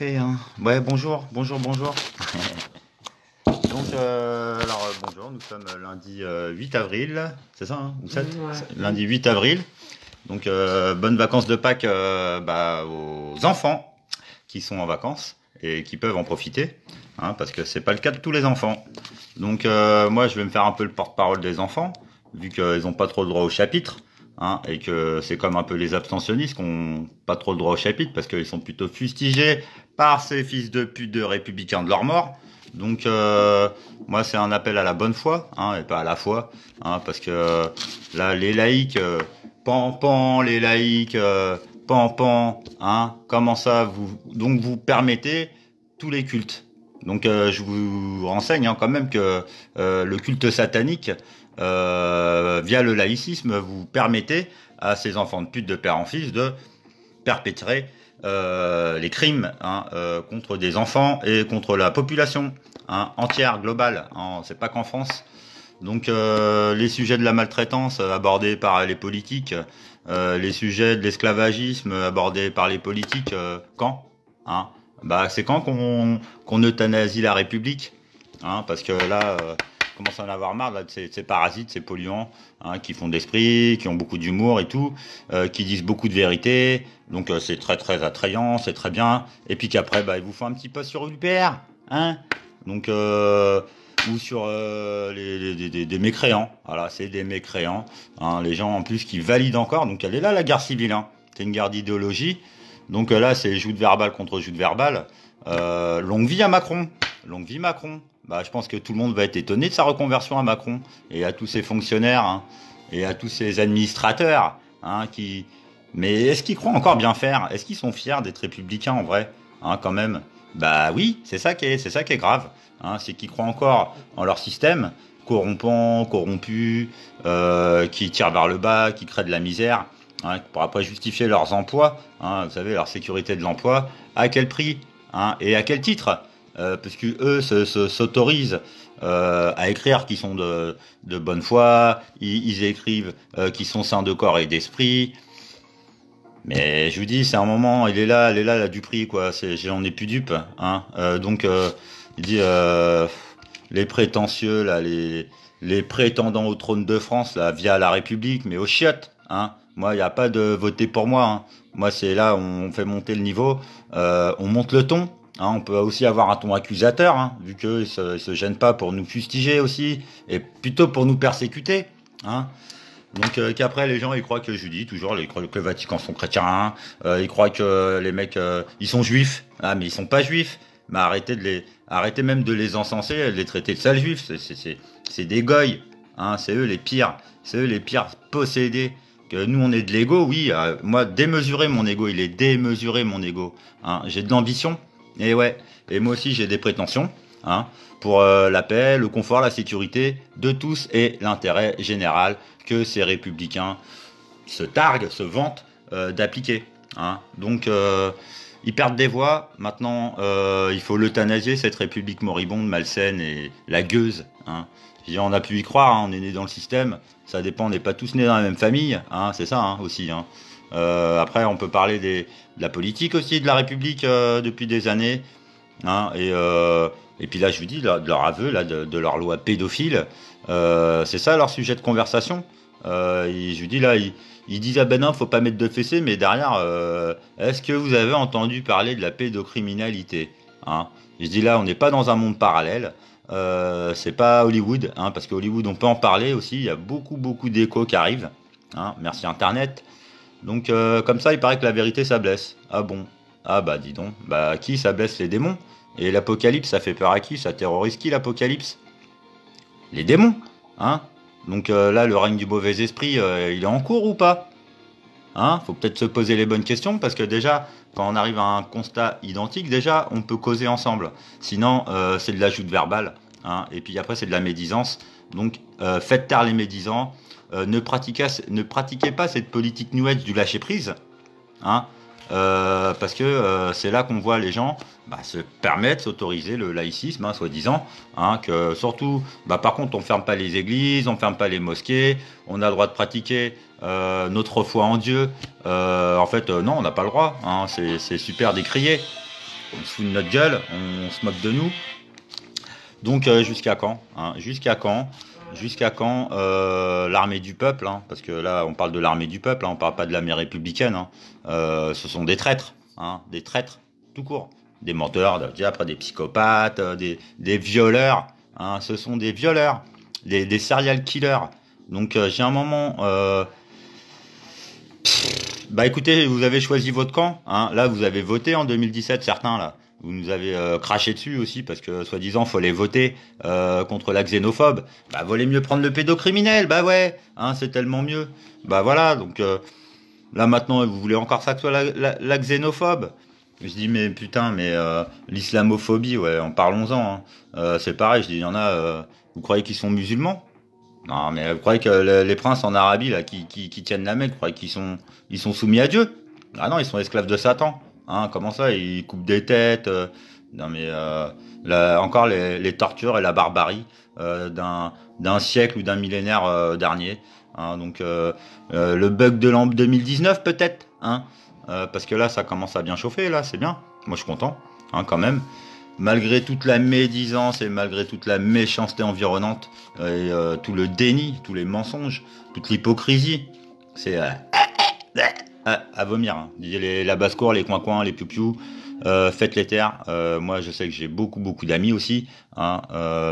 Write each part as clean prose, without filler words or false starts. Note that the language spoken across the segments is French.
fait, hein. Ouais, bonjour, bonjour, bonjour. Donc, bonjour, nous sommes lundi 8 avril, c'est ça, hein, ou 7? Ouais. Lundi 8 avril. Donc, bonnes vacances de Pâques aux enfants qui sont en vacances et qui peuvent en profiter, hein, parce que c'est pas le cas de tous les enfants. Donc, moi, je vais me faire un peu le porte-parole des enfants, vu qu'ils n'ont pas trop le droit au chapitre. Hein, et que c'est comme un peu les abstentionnistes qui n'ont pas trop le droit au chapitre parce qu'ils sont plutôt fustigés par ces fils de pute de républicains de leur mort. Donc moi c'est un appel à la bonne foi, hein, et pas à la foi, hein, parce que là les laïcs, pan les laïcs, pan, hein, comment ça vous permettez tous les cultes. Donc je vous renseigne, hein, quand même que le culte satanique, via le laïcisme, vous permettez à ces enfants de pute de père en fils de perpétrer les crimes, hein, contre des enfants et contre la population, hein, entière, globale, hein, c'est pas qu'en France. Donc les sujets de la maltraitance abordés par les politiques, les sujets de l'esclavagisme abordés par les politiques, quand, hein, bah c'est quand qu'on euthanasie la République, hein, parce que là commence à en avoir marre là, de ces parasites, ces polluants, hein, qui font de l'esprit, qui ont beaucoup d'humour et tout, qui disent beaucoup de vérité. Donc c'est très très attrayant, c'est très bien. Et puis qu'après, ils vous font un petit post sur UPR, hein. Donc ou sur des mécréants. Voilà, c'est des mécréants, hein, les gens en plus qui valident encore. Donc elle est là la guerre civile, hein. C'est une guerre d'idéologie. Donc là c'est joute verbale contre joute verbale. Longue vie à Macron. Longue vie Macron. Je pense que tout le monde va être étonné de sa reconversion à Macron et à tous ses fonctionnaires, hein, et à tous ses administrateurs, hein, qui. Mais est-ce qu'ils croient encore bien faire? Est-ce qu'ils sont fiers d'être républicains en vrai, hein, quand même? Bah oui, c'est ça qui est grave, hein, c'est qu'ils croient encore en leur système corrompant, corrompu, qui tire vers le bas, qui crée de la misère, hein, pour après justifier leurs emplois, hein, vous savez, leur sécurité de l'emploi, à quel prix, hein, et à quel titre? Parce que eux s'autorisent à écrire qu'ils sont de bonne foi, ils écrivent qu'ils sont saints de corps et d'esprit. Mais je vous dis, c'est un moment, elle est là, la Dupri, quoi. J'en ai plus dupe, hein. Il dit les prétentieux, là, les prétendants au trône de France, là, via la République, mais aux chiottes, hein. Moi, il n'y a pas de voter pour moi, hein. Moi, c'est là, on fait monter le niveau, on monte le ton. Hein, on peut aussi avoir un ton accusateur, hein, vu qu'ils se gênent pas pour nous fustiger aussi, et plutôt pour nous persécuter. Hein. Donc qu'après les gens ils croient que je dis toujours, ils croient que le Vatican sont chrétiens, ils croient que les mecs ils sont juifs, ah mais ils sont pas juifs. Mais arrêtez même de les encenser, de les traiter de sales juifs, c'est des goy, hein, c'est eux les pires possédés. Que nous on est de l'ego, oui, moi démesuré mon ego, il est démesuré mon ego, hein, j'ai de l'ambition. Et ouais, et moi aussi j'ai des prétentions, hein, pour la paix, le confort, la sécurité de tous et l'intérêt général que ces républicains se targuent, se vantent d'appliquer. Hein. Donc ils perdent des voix. Maintenant, il faut l'euthanasier, cette république moribonde, malsaine et la gueuse. Hein. On a pu y croire, hein, on est né dans le système. Ça dépend, on n'est pas tous nés dans la même famille. Hein, c'est ça, hein, aussi. Hein. Après, on peut parler de la politique aussi de la République depuis des années. Hein, et puis là, je vous dis, de leur aveu, là, de leur loi pédophile, c'est ça leur sujet de conversation. Je vous dis, là, ils disent, ah ben non, faut pas mettre de fessée, mais derrière, est-ce que vous avez entendu parler de la pédocriminalité? Hein, je dis là, on n'est pas dans un monde parallèle. C'est pas Hollywood, hein, parce qu'à Hollywood, on peut en parler aussi. Il y a beaucoup d'échos qui arrivent. Hein, merci Internet. Donc comme ça, il paraît que la vérité, ça blesse. Ah bon? Ah bah dis donc. Bah qui ça blesse? Les démons. Et l'apocalypse, ça fait peur à qui? Ça terrorise qui l'apocalypse? Les démons. Hein? Donc là, le règne du mauvais esprit, il est en cours ou pas? Hein? Faut peut-être se poser les bonnes questions parce que déjà, quand on arrive à un constat identique, déjà, on peut causer ensemble. Sinon, c'est de la joute verbale. Hein? Et puis après, c'est de la médisance. Donc, faites taire les médisants. Ne pratiquez pas cette politique New Age du lâcher prise. Hein? Parce que c'est là qu'on voit les gens se permettre, s'autoriser le laïcisme, hein, soi-disant, hein, que surtout, par contre, on ferme pas les églises, on ferme pas les mosquées, on a le droit de pratiquer notre foi en Dieu. En fait, non, on n'a pas le droit, hein, c'est super décrié. on se fout de notre gueule, on se moque de nous. Donc jusqu'à quand, hein, jusqu'à quand l'armée du peuple, hein, parce que là on parle de l'armée du peuple, hein, on parle pas de l'armée républicaine, hein, ce sont des traîtres tout court, des menteurs, après des psychopathes, des violeurs, hein, ce sont des violeurs, des serial killers. Donc j'ai un moment, bah écoutez, vous avez choisi votre camp, hein, là vous avez voté en 2017, certains là. Vous nous avez craché dessus aussi parce que soi-disant faut les voter contre la xénophobe. Bah valait mieux prendre le pédocriminel, bah ouais, hein, c'est tellement mieux. Bah voilà, donc là maintenant vous voulez encore ça que soit la xénophobe. Je dis mais putain, mais l'islamophobie, ouais, en parlons-en. Hein. C'est pareil, je dis il y en a, vous croyez qu'ils sont musulmans? Non, mais vous croyez que les princes en Arabie là qui tiennent la Mecque, vous croyez ils sont soumis à Dieu? Ah non, ils sont esclaves de Satan. Hein, comment ça, ils coupent des têtes non mais là, encore les tortures et la barbarie d'un siècle ou d'un millénaire dernier. Hein, donc le bug de l'an 2019 peut-être, hein, parce que là ça commence à bien chauffer, là c'est bien. Moi je suis content, hein, quand même. Malgré toute la médisance et malgré toute la méchanceté environnante et tout le déni, tous les mensonges, toute l'hypocrisie, c'est à vomir. Hein. La basse-cour, les coins-coins, les piou-piou, faites les terres. Moi, je sais que j'ai beaucoup d'amis aussi. Hein,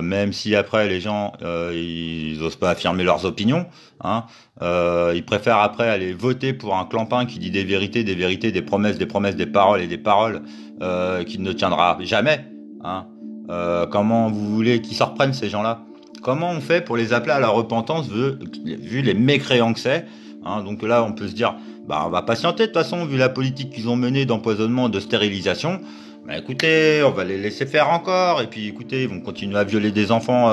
même si après, les gens, ils osent pas affirmer leurs opinions. Hein, ils préfèrent après aller voter pour un clampin qui dit des vérités, des promesses, des paroles et des paroles qui ne tiendra jamais. Hein. Comment vous voulez qu'ils se reprennent, ces gens-là? Comment on fait pour les appeler à la repentance vu les mécréants que c'est? Hein, donc là, on peut se dire, bah, on va patienter de toute façon, vu la politique qu'ils ont menée d'empoisonnement, de stérilisation. Bah, écoutez, on va les laisser faire encore. Et puis, écoutez, ils vont continuer à violer des enfants,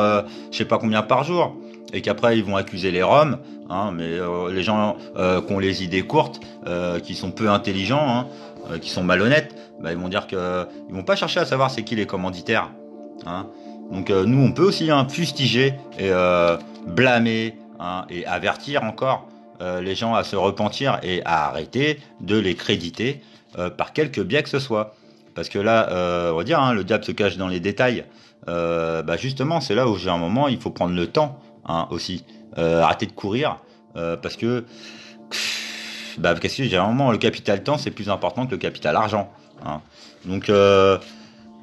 je sais pas combien par jour. Et qu'après, ils vont accuser les Roms. Hein, mais les gens qui ont les idées courtes, qui sont peu intelligents, hein, qui sont malhonnêtes, bah, ils vont dire ils vont pas chercher à savoir c'est qui les commanditaires. Hein. Donc nous, on peut aussi fustiger et blâmer, hein, et avertir encore les gens à se repentir et à arrêter de les créditer par quelque biais que ce soit. Parce que là, on va dire, hein, le diable se cache dans les détails. Bah justement, c'est là où j'ai un moment, il faut prendre le temps, hein, aussi. Arrêter de courir, parce que j'ai un moment, le capital temps, c'est plus important que le capital argent. Hein. Donc,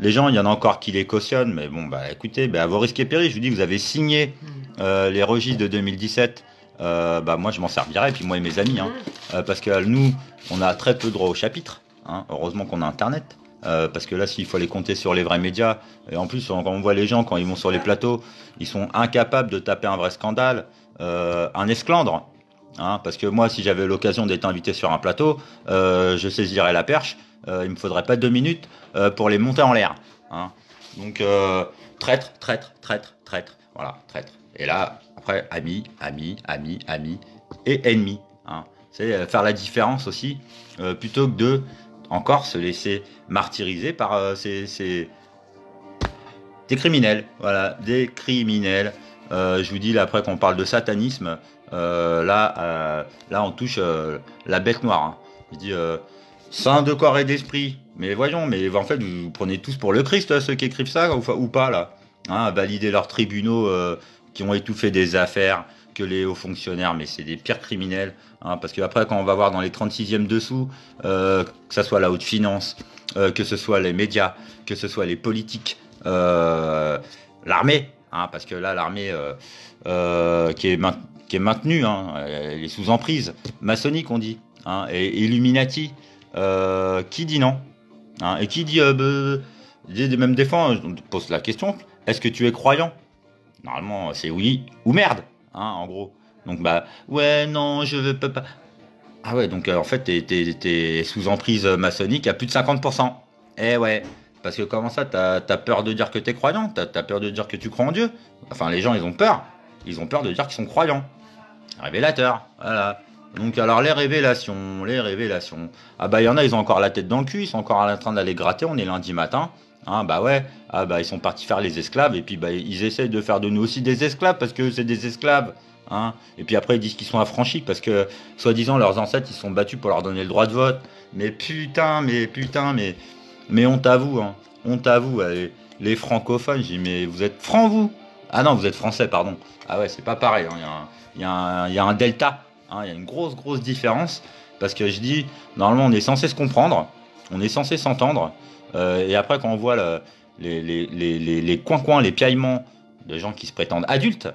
les gens, il y en a encore qui les cautionnent, mais bon, bah écoutez, à vos risques et périls, je vous dis, vous avez signé les registres de 2017. Bah moi je m'en servirai, et puis moi et mes amis, hein, parce que nous on a très peu droit au chapitre, hein, heureusement qu'on a internet, parce que là s'il faut les compter sur les vrais médias, et en plus quand on voit les gens quand ils vont sur les plateaux, ils sont incapables de taper un vrai scandale, un esclandre, hein, parce que moi si j'avais l'occasion d'être invité sur un plateau, je saisirais la perche, il me faudrait pas 2 minutes pour les monter en l'air, hein. Donc traître, voilà, traître. Et là, après, amis et ennemis. Hein. C'est faire la différence aussi, plutôt que de encore se laisser martyriser par des criminels. Voilà, des criminels. Je vous dis, là, après qu'on parle de satanisme, là, on touche la bête noire. Hein. Je dis, saint de corps et d'esprit. Mais voyons, mais en fait, vous prenez tous pour le Christ, ceux qui écrivent ça, ou pas, là. Hein, valider leurs tribunaux qui ont étouffé des affaires, que les hauts fonctionnaires, mais c'est des pires criminels, hein, parce que après quand on va voir dans les 36e dessous, que ce soit la haute finance, que ce soit les médias, que ce soit les politiques, l'armée, hein, parce que là l'armée qui est maintenue, hein, elle est sous emprise maçonnique on dit, hein, et Illuminati, qui dit non, hein, et qui dit même des fois on te pose la question, est-ce que tu es croyant? Normalement, c'est oui ou merde, hein, en gros. Donc, bah, ouais, non, je veux pas. Ah ouais, donc en fait, t'es sous emprise maçonnique à plus de 50%. Eh ouais, parce que comment ça, t'as peur de dire que t'es croyant? T'as peur de dire que tu crois en Dieu? Enfin, les gens, ils ont peur. Ils ont peur de dire qu'ils sont croyants. Révélateur, voilà. Donc, alors, les révélations. Ah bah, il y en a, ils ont encore la tête dans le cul, ils sont encore en train d'aller gratter, on est lundi matin. Hein, bah ouais, ah bah ils sont partis faire les esclaves et puis bah ils essayent de faire de nous aussi des esclaves parce que c'est des esclaves, hein. Et puis après ils disent qu'ils sont affranchis parce que soi-disant leurs ancêtres ils se sont battus pour leur donner le droit de vote. Mais putain, Mais honte à vous, hein. Honte à vous, les francophones. J'ai dit, mais vous êtes francs, vous? Ah non, vous êtes français, pardon. Ah ouais, c'est pas pareil, hein. Il y a un delta, hein. Il y a une grosse différence. Parce que je dis, normalement, on est censé se comprendre, on est censé s'entendre. Et après, quand on voit les coins-coins, les piaillements de gens qui se prétendent adultes,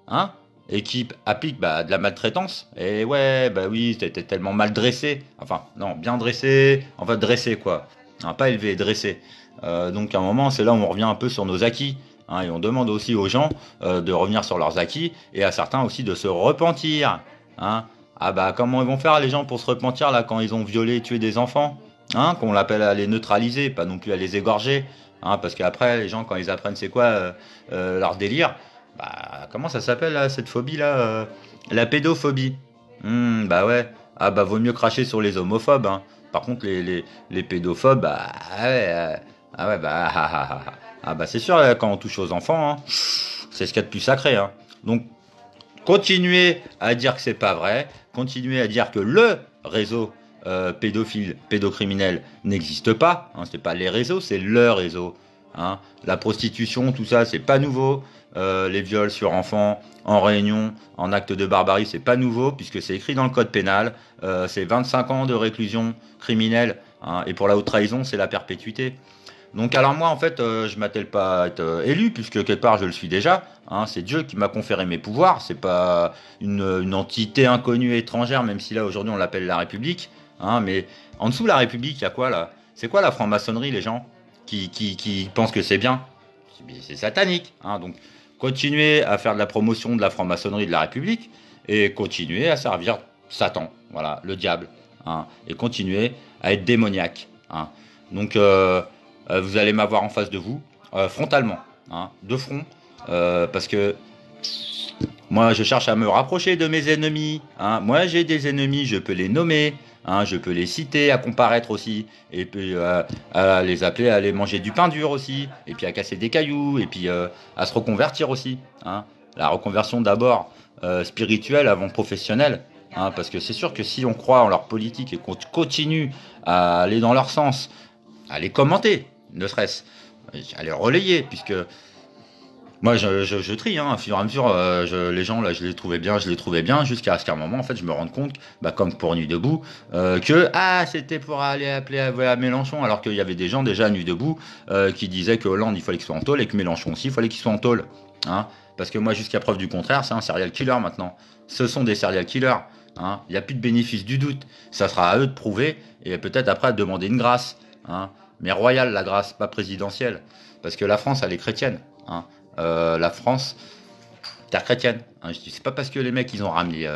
hein, et qui appliquent bah, de la maltraitance, et ouais, bah oui, t'es tellement mal dressé. Enfin, non, bien dressé, enfin dressé, quoi. Hein, pas élevé, dressé. Donc à un moment, c'est là où on revient un peu sur nos acquis. Hein, et on demande aussi aux gens de revenir sur leurs acquis, et à certains aussi de se repentir. Hein. Ah bah comment ils vont faire les gens pour se repentir là quand ils ont violé et tué des enfants, hein, qu'on l'appelle à les neutraliser, pas non plus à les égorger, hein, parce qu'après les gens quand ils apprennent c'est quoi leur délire, bah comment ça s'appelle là cette phobie là, la pédophobie. Bah ouais, ah bah vaut mieux cracher sur les homophobes, hein. Par contre les pédophobes, bah ah ouais, ah ouais bah ah bah c'est sûr là, quand on touche aux enfants, hein, c'est ce qu'il y a de plus sacré, hein. Donc continuez à dire que c'est pas vrai, continuez à dire que le réseau pédophile, pédocriminel n'existe pas. Hein, c'est pas les réseaux, c'est le réseau. Hein. La prostitution, tout ça, c'est pas nouveau. Les viols sur enfants, en réunion, en acte de barbarie, c'est pas nouveau puisque c'est écrit dans le code pénal. C'est 25 ans de réclusion criminelle. Hein, et pour la haute trahison, c'est la perpétuité. Donc alors moi en fait je m'attelle pas à être élu puisque quelque part je le suis déjà, hein, c'est Dieu qui m'a conféré mes pouvoirs, c'est pas une entité inconnue étrangère même si là aujourd'hui on l'appelle la République, hein, mais en dessous de la République il y a quoi là? C'est quoi la franc-maçonnerie les gens qui pensent que c'est bien? C'est satanique, hein, donc continuez à faire de la promotion de la franc-maçonnerie de la République et continuez à servir Satan, voilà, le diable, hein, et continuez à être démoniaque, hein. Donc vous allez m'avoir en face de vous, frontalement, hein, de front, parce que moi je cherche à me rapprocher de mes ennemis. Hein. Moi j'ai des ennemis, je peux les nommer, hein, je peux les citer, à comparaître aussi, et puis à les appeler à aller manger du pain dur aussi, et puis à casser des cailloux, et puis à se reconvertir aussi. Hein. La reconversion d'abord spirituelle avant professionnelle. Hein, parce que c'est sûr que si on croit en leur politique et qu'on continue à aller dans leur sens, à les commenter, ne serait-ce, à les relayer, puisque moi je trie, hein, au fur et à mesure, les gens là je les trouvais bien, jusqu'à ce qu'à un moment en fait je me rende compte, bah, comme pour Nuit debout, que c'était pour aller appeler à Mélenchon, alors qu'il y avait des gens déjà à Nuit debout qui disaient que Hollande il fallait qu'il soit en tôle et que Mélenchon aussi il fallait qu'il soit en tôle, hein, parce que moi jusqu'à preuve du contraire c'est un serial killer maintenant, ce sont des serial killers. Hein. Il n'y a plus de bénéfice du doute, ça sera à eux de prouver et peut-être après de demander une grâce. Hein. Mais royale la grâce, pas présidentielle. Parce que la France, elle est chrétienne. Hein. La France, terre chrétienne. Hein. Je dis, c'est pas parce que les mecs, ils ont ramené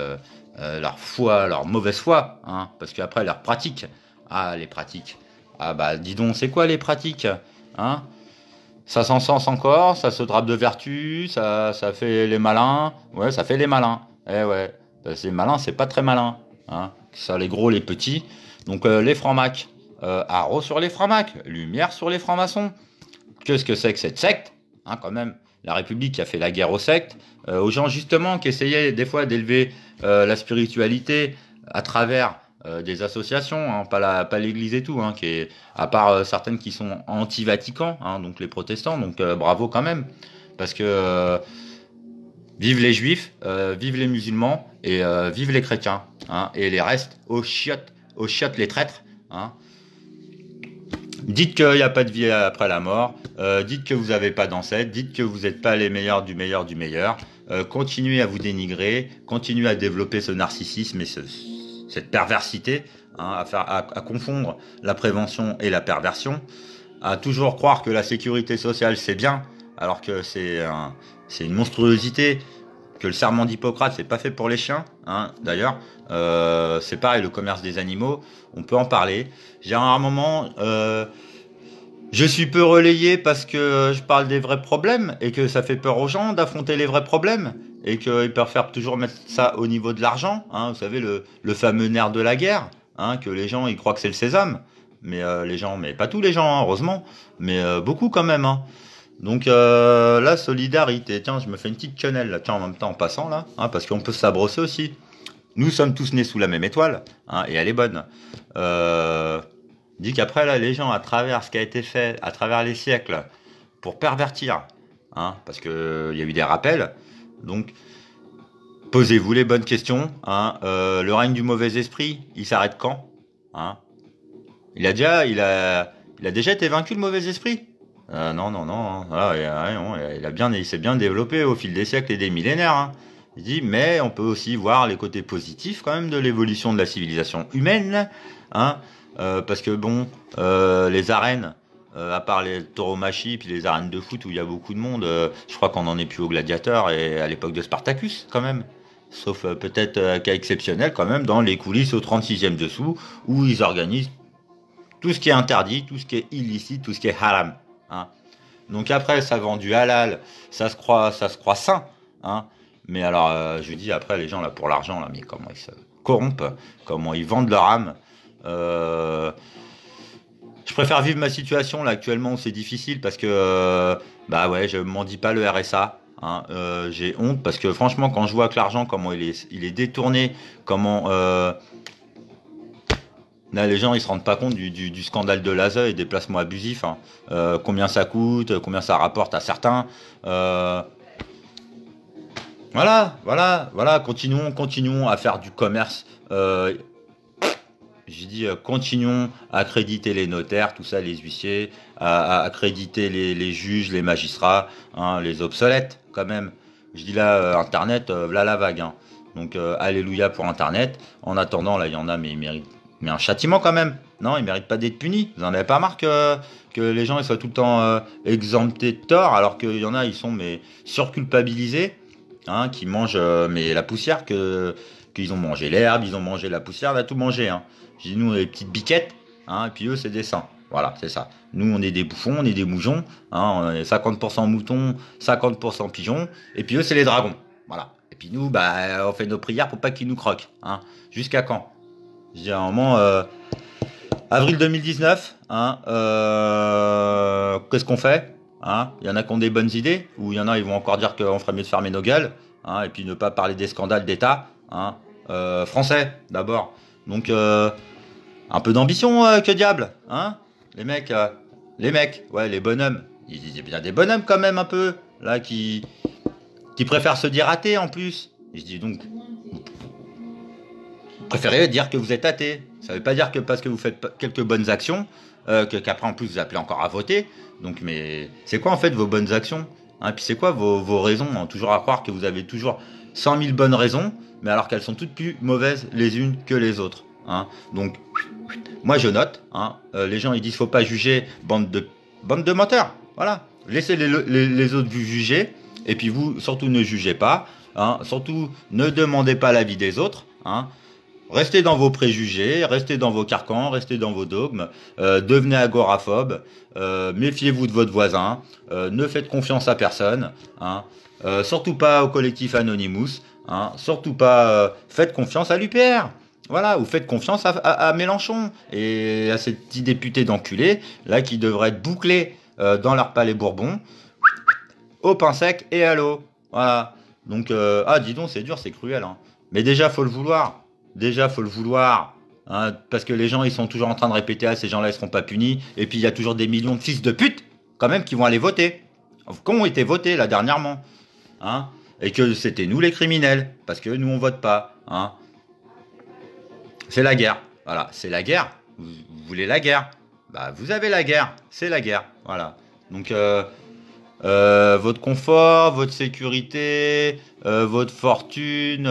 leur foi, leur mauvaise foi. Hein. Parce qu'après, leurs pratiques. Ah, les pratiques. Ah bah, dis donc, c'est quoi les pratiques? Hein. Ça s'encense encore, ça se drape de vertu, ça fait les malins. Ouais, ça fait les malins. Eh ouais, c'est malin, c'est pas très malin. Hein. Ça, les gros, les petits. Donc, les francs-macs. Haro sur les francs-macs, lumière sur les francs-maçons. Qu'est-ce que c'est que cette secte, hein, quand même? La République qui a fait la guerre aux sectes, aux gens justement qui essayaient des fois d'élever la spiritualité à travers des associations, hein, pas l'Église et tout, hein, qui est, à part certaines qui sont anti-Vatican, hein, donc les protestants, donc bravo quand même, parce que vive les juifs, vive les musulmans et vive les chrétiens, hein, et les restes aux chiottes les traîtres, hein. Dites qu'il n'y a pas de vie après la mort, dites que vous n'avez pas d'ancêtres, dites que vous n'êtes pas les meilleurs du meilleur du meilleur, continuez à vous dénigrer, continuez à développer ce narcissisme et cette perversité, hein, à confondre la prévention et la perversion, à toujours croire que la sécurité sociale c'est bien, alors que c'est une monstruosité, que le serment d'Hippocrate c'est pas fait pour les chiens, hein, d'ailleurs, c'est pareil, le commerce des animaux, on peut en parler. J'ai un moment, je suis peu relayé parce que je parle des vrais problèmes et que ça fait peur aux gens d'affronter les vrais problèmes et qu'ils préfèrent toujours mettre ça au niveau de l'argent, hein, vous savez, le fameux nerf de la guerre, hein, que les gens ils croient que c'est le sésame, mais les gens, mais pas tous les gens, hein, heureusement, mais beaucoup quand même, hein. Donc la solidarité, tiens, je me fais une petite quenelle là, tiens, en même temps en passant là, hein, parce qu'on peut se sabrosser aussi. Nous sommes tous nés sous la même étoile, hein, et elle est bonne. Dit qu'après, là, les gens, à travers ce qui a été fait, à travers les siècles, pour pervertir, hein, parce qu'il y a eu des rappels, donc posez-vous les bonnes questions. Hein, le règne du mauvais esprit, il s'arrête quand, hein? Il a déjà été vaincu, le mauvais esprit? Non, non, non. Hein. Voilà, non, il s'est bien développé au fil des siècles et des millénaires. Hein. Il dit, mais on peut aussi voir les côtés positifs quand même de l'évolution de la civilisation humaine. Hein, parce que bon, les arènes, à part les tauromachie puis les arènes de foot où il y a beaucoup de monde, je crois qu'on en est plus au gladiateur et à l'époque de Spartacus quand même. Sauf peut-être cas exceptionnel quand même dans les coulisses au 36e dessous où ils organisent tout ce qui est interdit, tout ce qui est illicite, tout ce qui est haram. Hein. Donc après, ça vend du halal, ça se croit sain. Hein. Mais alors, je dis après, les gens là pour l'argent, là, mais comment ils se corrompent, comment ils vendent leur âme. Je préfère vivre ma situation là actuellement où c'est difficile parce que bah ouais, je m'en dis pas le RSA. Hein, j'ai honte parce que franchement, quand je vois que l'argent, comment il est détourné, comment là, les gens ils se rendent pas compte du scandale de l'ASE et des placements abusifs. Hein. Combien ça coûte, combien ça rapporte à certains. Voilà. Continuons à faire du commerce. J'ai dit continuons à accréditer les notaires, tout ça, les huissiers, à accréditer les juges, les magistrats, hein, les obsolètes quand même. Je dis là, Internet, là la vague. Hein. Donc alléluia pour Internet. En attendant, là il y en a, mais ils méritent mais un châtiment quand même. Non, ils méritent pas d'être punis. Vous en avez pas marre que les gens ils soient tout le temps exemptés de tort, alors qu'il y en a, ils sont mais surculpabilisés, hein, qui mangent mais la poussière qu'ils ont mangé l'herbe, ils ont mangé la poussière, on a tout mangé. Hein. Je dis nous on est des petites biquettes, hein, et puis eux c'est des saints. Voilà, c'est ça. Nous on est des bouffons, on est des moujons, hein, on est 50% moutons, 50% pigeons, et puis eux c'est les dragons. Voilà. Et puis nous, bah, on fait nos prières pour pas qu'ils nous croquent. Hein. Jusqu'à quand? Je dis à un moment, avril 2019, hein, qu'est-ce qu'on fait? Hein, il y en a qui ont des bonnes idées, ou il y en a ils vont encore dire qu'on ferait mieux de fermer nos gueules, hein, et puis ne pas parler des scandales d'État, hein, français d'abord. Donc un peu d'ambition, que diable, hein, les mecs, ouais, les bonhommes. Il y a bien des bonhommes quand même un peu là qui préfèrent se dire athées en plus. Et je dis donc, préférez dire que vous êtes athée. Ça ne veut pas dire que parce que vous faites quelques bonnes actions, qu'après en plus vous appelez encore à voter. Donc, mais c'est quoi en fait vos bonnes actions, hein? Puis c'est quoi vos raisons, hein? Toujours à croire que vous avez toujours 100 000 bonnes raisons, mais alors qu'elles sont toutes plus mauvaises les unes que les autres. Hein? Donc, moi je note. Hein, les gens ils disent faut pas juger, bande de menteurs. Voilà. Laissez les autres vous juger. Et puis vous, surtout ne jugez pas. Hein, surtout ne demandez pas l'avis des autres. Hein. Restez dans vos préjugés, restez dans vos carcans, restez dans vos dogmes, devenez agoraphobe, méfiez-vous de votre voisin, ne faites confiance à personne, hein, surtout pas au collectif Anonymous, hein, surtout pas faites confiance à l'UPR. Voilà, ou faites confiance à Mélenchon et à ces petits députés d'enculés, là, qui devraient être bouclés dans leur palais Bourbon, au pain sec et à l'eau. Voilà. Donc, ah, dis donc, c'est dur, c'est cruel. Hein. Mais déjà, faut le vouloir. Déjà, faut le vouloir. Hein, parce que les gens, ils sont toujours en train de répéter, ah, ces gens-là, ils seront pas punis. Et puis, il y a toujours des millions de fils de pute, quand même, qui vont aller voter. Qui ont été votés, là, dernièrement. Hein, et que c'était nous, les criminels. Parce que nous, on vote pas. Hein. C'est la guerre. Voilà, c'est la guerre. Vous voulez la guerre? Bah, vous avez la guerre. C'est la guerre. Voilà. Donc, votre confort, votre sécurité, votre fortune,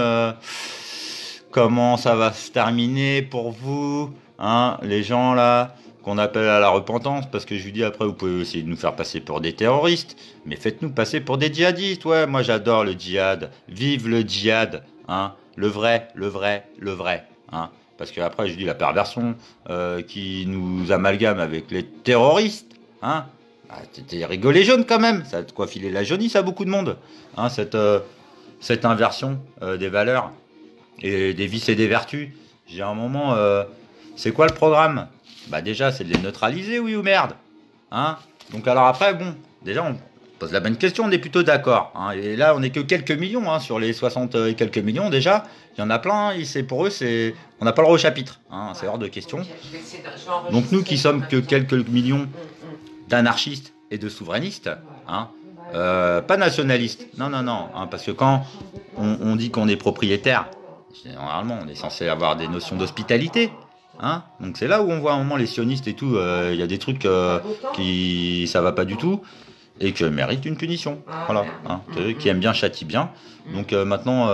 comment ça va se terminer pour vous, hein, les gens là qu'on appelle à la repentance, parce que je lui dis après vous pouvez essayer de nous faire passer pour des terroristes, mais faites-nous passer pour des djihadistes. Ouais, moi j'adore le djihad, vive le djihad, hein, le vrai, hein, parce que après je dis la perversion qui nous amalgame avec les terroristes, hein. Ah, t'es rigolé jaune quand même, ça a de quoi filer la jaunisse à beaucoup de monde, hein, cette inversion des valeurs et des vices et des vertus. J'ai un moment, c'est quoi le programme? Bah déjà, c'est de les neutraliser, oui ou merde, hein. Donc alors après, bon, déjà, pose la bonne question, on est plutôt d'accord. Hein. Et là, on n'est que quelques millions, hein, sur les 60 et quelques millions déjà. Il y en a plein, pour eux, on n'a pas le droit au chapitre. Hein, c'est hors de question. Donc nous qui sommes que quelques millions d'anarchistes et de souverainistes, hein, pas nationalistes, non, hein, parce que quand on dit qu'on est propriétaire, généralement on est censé avoir des notions d'hospitalité. Hein, donc c'est là où on voit à un moment les sionistes et tout, il y a des trucs qui ça va pas du tout et que méritent une punition. Voilà, hein, qui aime bien châtie bien. Donc maintenant,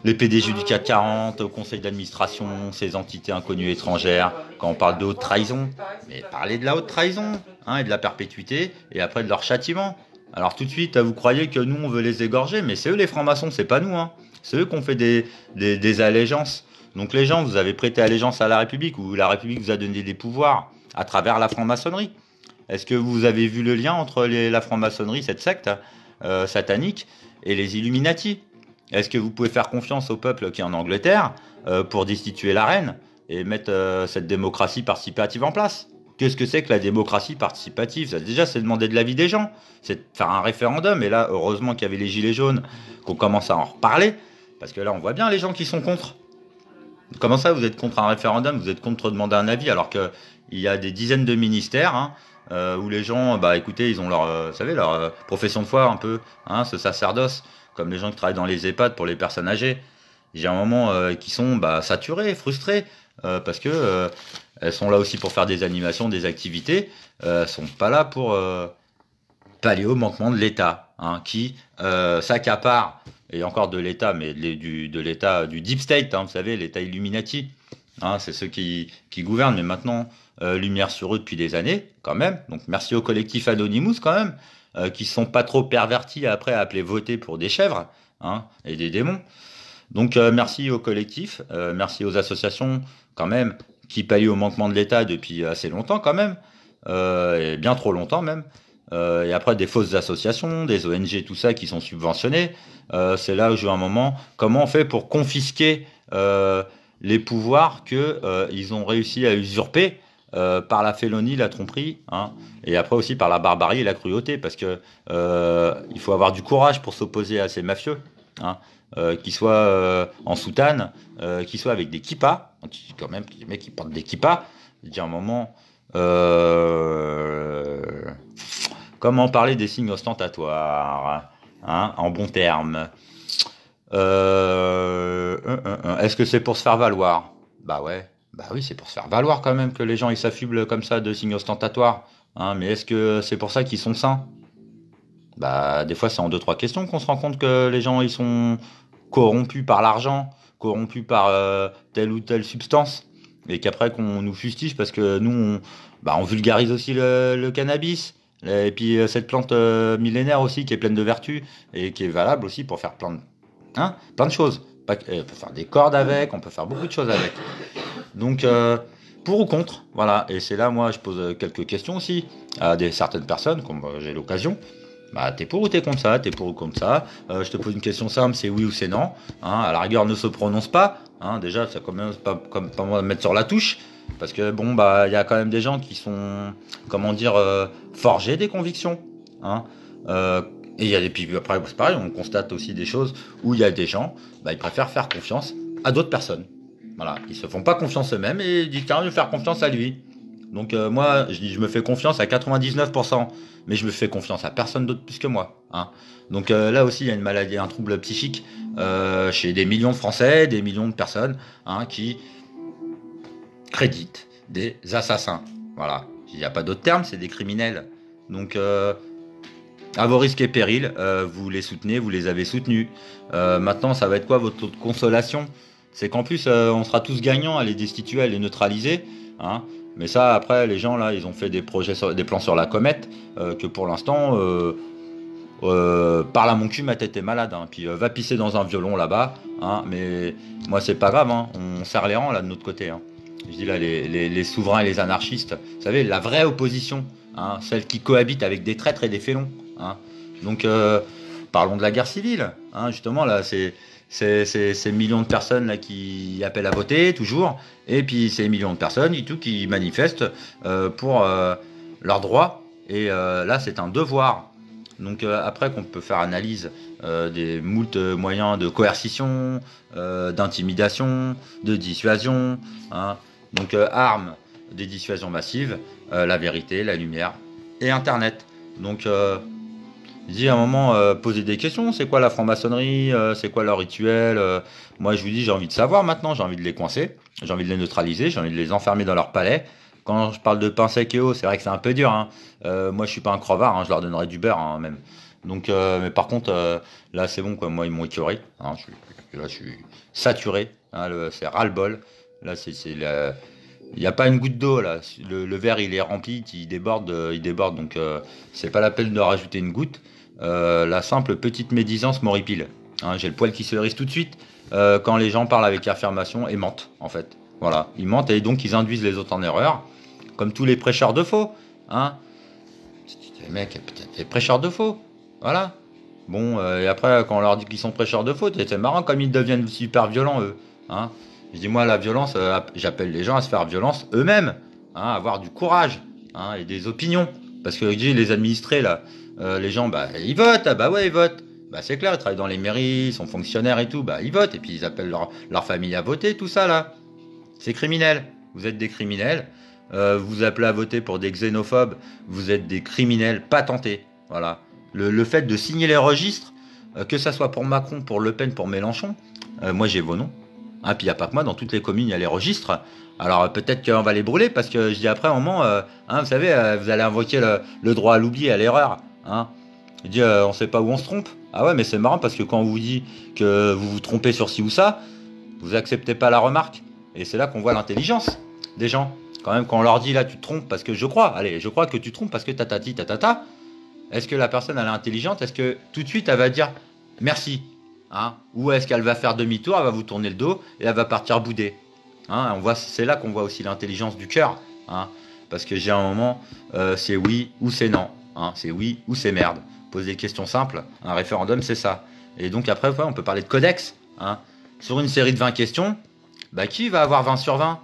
les PDG du CAC 40, au conseil d'administration, ces entités inconnues étrangères, quand on parle de haute trahison, mais parlez de la haute trahison, hein, et de la perpétuité, et après de leur châtiment. Alors tout de suite, vous croyez que nous on veut les égorger, mais c'est eux les francs-maçons, c'est pas nous. Hein. C'est eux qui ont fait des allégeances. Donc les gens, vous avez prêté allégeance à la République, ou la République vous a donné des pouvoirs à travers la franc-maçonnerie. Est-ce que vous avez vu le lien entre la franc-maçonnerie, cette secte satanique, et les Illuminati? Est-ce que vous pouvez faire confiance au peuple qui est en Angleterre pour destituer la reine et mettre cette démocratie participative en place? Qu'est-ce que c'est que la démocratie participative? Déjà, c'est demander de l'avis des gens, c'est de faire un référendum. Et là, heureusement qu'il y avait les gilets jaunes, qu'on commence à en reparler, parce que là, on voit bien les gens qui sont contre. Comment ça, vous êtes contre un référendum? Vous êtes contre demander un avis, alors qu'il y a des dizaines de ministères, hein, où les gens, bah écoutez, ils ont leur, vous savez, leur profession de foi un peu, hein, ce sacerdoce, comme les gens qui travaillent dans les EHPAD pour les personnes âgées. J'ai un moment qui sont saturés, frustrés, parce que elles sont là aussi pour faire des animations, des activités. Elles sont pas là pour pallier au manquement de l'État, hein, qui s'accapare, et encore de l'État, mais de l'État du Deep State, hein, vous savez, l'État Illuminati. Hein, c'est ceux qui gouvernent, mais maintenant, lumière sur eux depuis des années, quand même. Donc merci au collectif Anonymous, quand même, qui sont pas trop pervertis après à appeler voter pour des chèvres, hein, et des démons. Donc merci au collectif, merci aux associations, quand même, qui pallient au manquement de l'État depuis assez longtemps, quand même, et bien trop longtemps même. Et après des fausses associations, des ONG, tout ça qui sont subventionnés. C'est là où je veux un moment, comment on fait pour confisquer les pouvoirs qu'ils ont réussi à usurper par la félonie, la tromperie, hein, et après aussi par la barbarie et la cruauté, parce que il faut avoir du courage pour s'opposer à ces mafieux, hein, qu'ils soient en soutane, qu'ils soient avec des kippas, quand même, les mecs qui portent des kippas. Je dis à un moment, comment parler des signes ostentatoires, hein, en bons termes. Est-ce que c'est pour se faire valoir? Bah ouais, bah oui, c'est pour se faire valoir quand même que les gens ils s'affublent comme ça de signes ostentatoires. Hein, mais est-ce que c'est pour ça qu'ils sont sains? Bah des fois c'est en 2-3 questions qu'on se rend compte que les gens ils sont corrompus par l'argent, corrompus par telle ou telle substance, et qu'après qu'on nous fustige parce que nous on vulgarise aussi le cannabis. Et puis cette plante millénaire aussi qui est pleine de vertus et qui est valable aussi pour faire plein de choses. On peut faire des cordes avec, on peut faire beaucoup de choses avec. Donc pour ou contre, voilà. Et c'est là moi je pose quelques questions aussi à certaines personnes, comme j'ai l'occasion. Bah t'es pour ou t'es contre ça? T'es pour ou contre ça? Je te pose une question simple, c'est oui ou c'est non. Hein, à la rigueur ne se prononce pas. Hein, déjà ça commence pas moi mettre sur la touche. Parce que bon il y a quand même des gens qui sont, comment dire, forgés des convictions. Hein, et il y a puis après c'est pareil, on constate aussi des choses où il y a des gens, ils préfèrent faire confiance à d'autres personnes. Voilà, ils se font pas confiance eux-mêmes et ils disent tiens, je vais faire confiance à lui. Donc moi je dis je me fais confiance à 99%, mais je me fais confiance à personne d'autre plus que moi. Hein. Donc là aussi il y a une maladie, un trouble psychique chez des millions de Français, des millions de personnes, hein, qui créditent des assassins. Voilà, il n'y a pas d'autre terme, c'est des criminels. Donc à vos risques et périls, vous les soutenez, vous les avez soutenus. Maintenant, ça va être quoi votre consolation? C'est qu'en plus, on sera tous gagnants à les destituer, à les neutraliser. Hein. Mais ça, après, les gens, là, ils ont fait des projets, des plans sur la comète, que pour l'instant, parle à mon cul, ma tête est malade. Hein. Puis va pisser dans un violon là-bas. Hein. Mais moi, c'est pas grave, hein. On serre les rangs, là, de notre côté. Hein. Je dis là, les souverains et les anarchistes, vous savez, la vraie opposition, hein, celle qui cohabite avec des traîtres et des félons. Hein. Donc, parlons de la guerre civile. Hein, justement, là, c'est ces millions de personnes là qui appellent à voter, toujours. Et puis, ces millions de personnes et tout, qui manifestent pour leurs droits. Et là, c'est un devoir. Donc après qu'on peut faire analyse des moult moyens de coercition, d'intimidation, de dissuasion, hein. Donc armes, des dissuasions massives, la vérité, la lumière et Internet. Donc je dis à un moment, poser des questions, c'est quoi la franc-maçonnerie, c'est quoi leur rituel, moi je vous dis j'ai envie de savoir maintenant, j'ai envie de les coincer, j'ai envie de les neutraliser, j'ai envie de les enfermer dans leur palais. Quand je parle de pain sec et eau, c'est vrai que c'est un peu dur, hein. Moi je suis pas un crevard, hein, je leur donnerais du beurre, hein, même. Donc, mais par contre, là c'est bon quoi, moi ils m'ont écœuré, hein, là je suis saturé, hein, c'est ras-le-bol. Là il n'y a pas une goutte d'eau là, le verre il est rempli, il déborde, donc c'est pas la peine de rajouter une goutte. La simple petite médisance m'horripile. Hein, j'ai le poil qui se hérisse tout de suite quand les gens parlent avec affirmation et mentent, en fait. Voilà, ils mentent et donc ils induisent les autres en erreur, comme tous les prêcheurs de faux. Hein. Les mecs, peut-être des prêcheurs de faux. Voilà. Bon, et après, quand on leur dit qu'ils sont prêcheurs de faux, c'est marrant comme ils deviennent super violents, eux. Hein. Je dis, moi, la violence, j'appelle les gens à se faire violence eux-mêmes, hein, avoir du courage, hein, et des opinions. Parce que je dis, les administrés, là, les gens, bah, ils votent, ah, bah ouais, ils votent. Bah, c'est clair, ils travaillent dans les mairies, ils sont fonctionnaires et tout, bah, ils votent, et puis ils appellent leur famille à voter, tout ça, là. C'est criminel. Vous êtes des criminels. Vous appelez à voter pour des xénophobes. Vous êtes des criminels patentés. Voilà. Le fait de signer les registres, que ça soit pour Macron, pour Le Pen, pour Mélenchon, moi j'ai vos noms. Hein, puis il n'y a pas que moi, dans toutes les communes, il y a les registres. Alors peut-être qu'on va les brûler parce que je dis après un moment, hein, vous savez, vous allez invoquer le droit à l'oubli et à l'erreur. Hein. Je dis, on ne sait pas où on se trompe. Ah ouais, mais c'est marrant parce que quand on vous dit que vous vous trompez sur ci ou ça, vous acceptez pas la remarque. Et c'est là qu'on voit l'intelligence des gens. Quand même, quand on leur dit là, tu te trompes parce que je crois que tu te trompes parce que tatati tatata. Est-ce que la personne elle est intelligente? Est-ce que tout de suite elle va dire merci, hein? Ou est-ce qu'elle va faire demi-tour, elle va vous tourner le dos et elle va partir bouder, hein? C'est là qu'on voit aussi l'intelligence du cœur, hein? Parce que j'ai un moment, c'est oui ou c'est non, hein? C'est oui ou c'est merde. Poser des questions simples, un référendum c'est ça. Et donc après, ouais, on peut parler de codex, hein? Sur une série de 20 questions, bah qui va avoir 20 sur 20,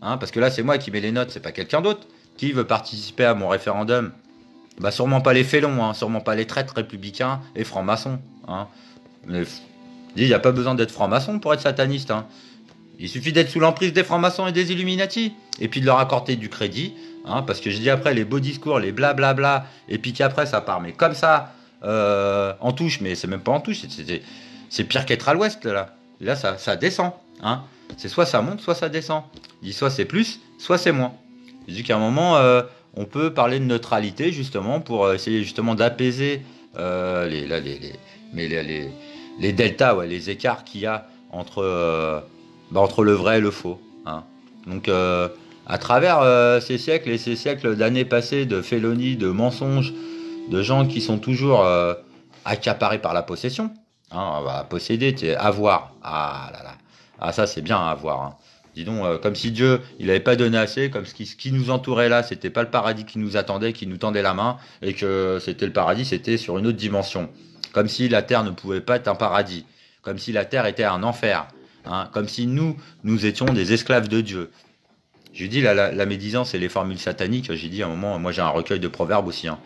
hein? Parce que là c'est moi qui mets les notes, c'est pas quelqu'un d'autre. Qui veut participer à mon référendum? Bah sûrement pas les félons, hein, sûrement pas les traîtres républicains et francs-maçons. Hein. Il n'y a pas besoin d'être franc-maçon pour être sataniste. Hein. Il suffit d'être sous l'emprise des francs-maçons et des Illuminati. Et puis de leur accorder du crédit. Hein, parce que je dis après les beaux discours, les blablabla. Et puis qu'après ça part. Mais comme ça, en touche, mais c'est même pas en touche. C'est pire qu'être à l'ouest là. Là ça descend. Hein. C'est soit ça monte, soit ça descend. Je dis soit c'est plus, soit c'est moins. Je dis qu'à un moment... on peut parler de neutralité justement pour essayer justement d'apaiser les deltas, ouais, les écarts qu'il y a entre le vrai et le faux. Hein. Donc à travers ces siècles et ces siècles d'années passées de félonie, de mensonges, de gens qui sont toujours accaparés par la possession. Hein, on va posséder, avoir. Ah là là. Ah ça c'est bien à avoir. Hein. Dis donc, comme si Dieu, il n'avait pas donné assez, comme ce qui nous entourait là, c'était pas le paradis qui nous attendait, qui nous tendait la main, et que c'était le paradis, c'était sur une autre dimension. Comme si la terre ne pouvait pas être un paradis, comme si la terre était un enfer, hein, comme si nous étions des esclaves de Dieu. J'ai dit la médisance et les formules sataniques, j'ai dit à un moment, moi j'ai un recueil de proverbes aussi. Hein.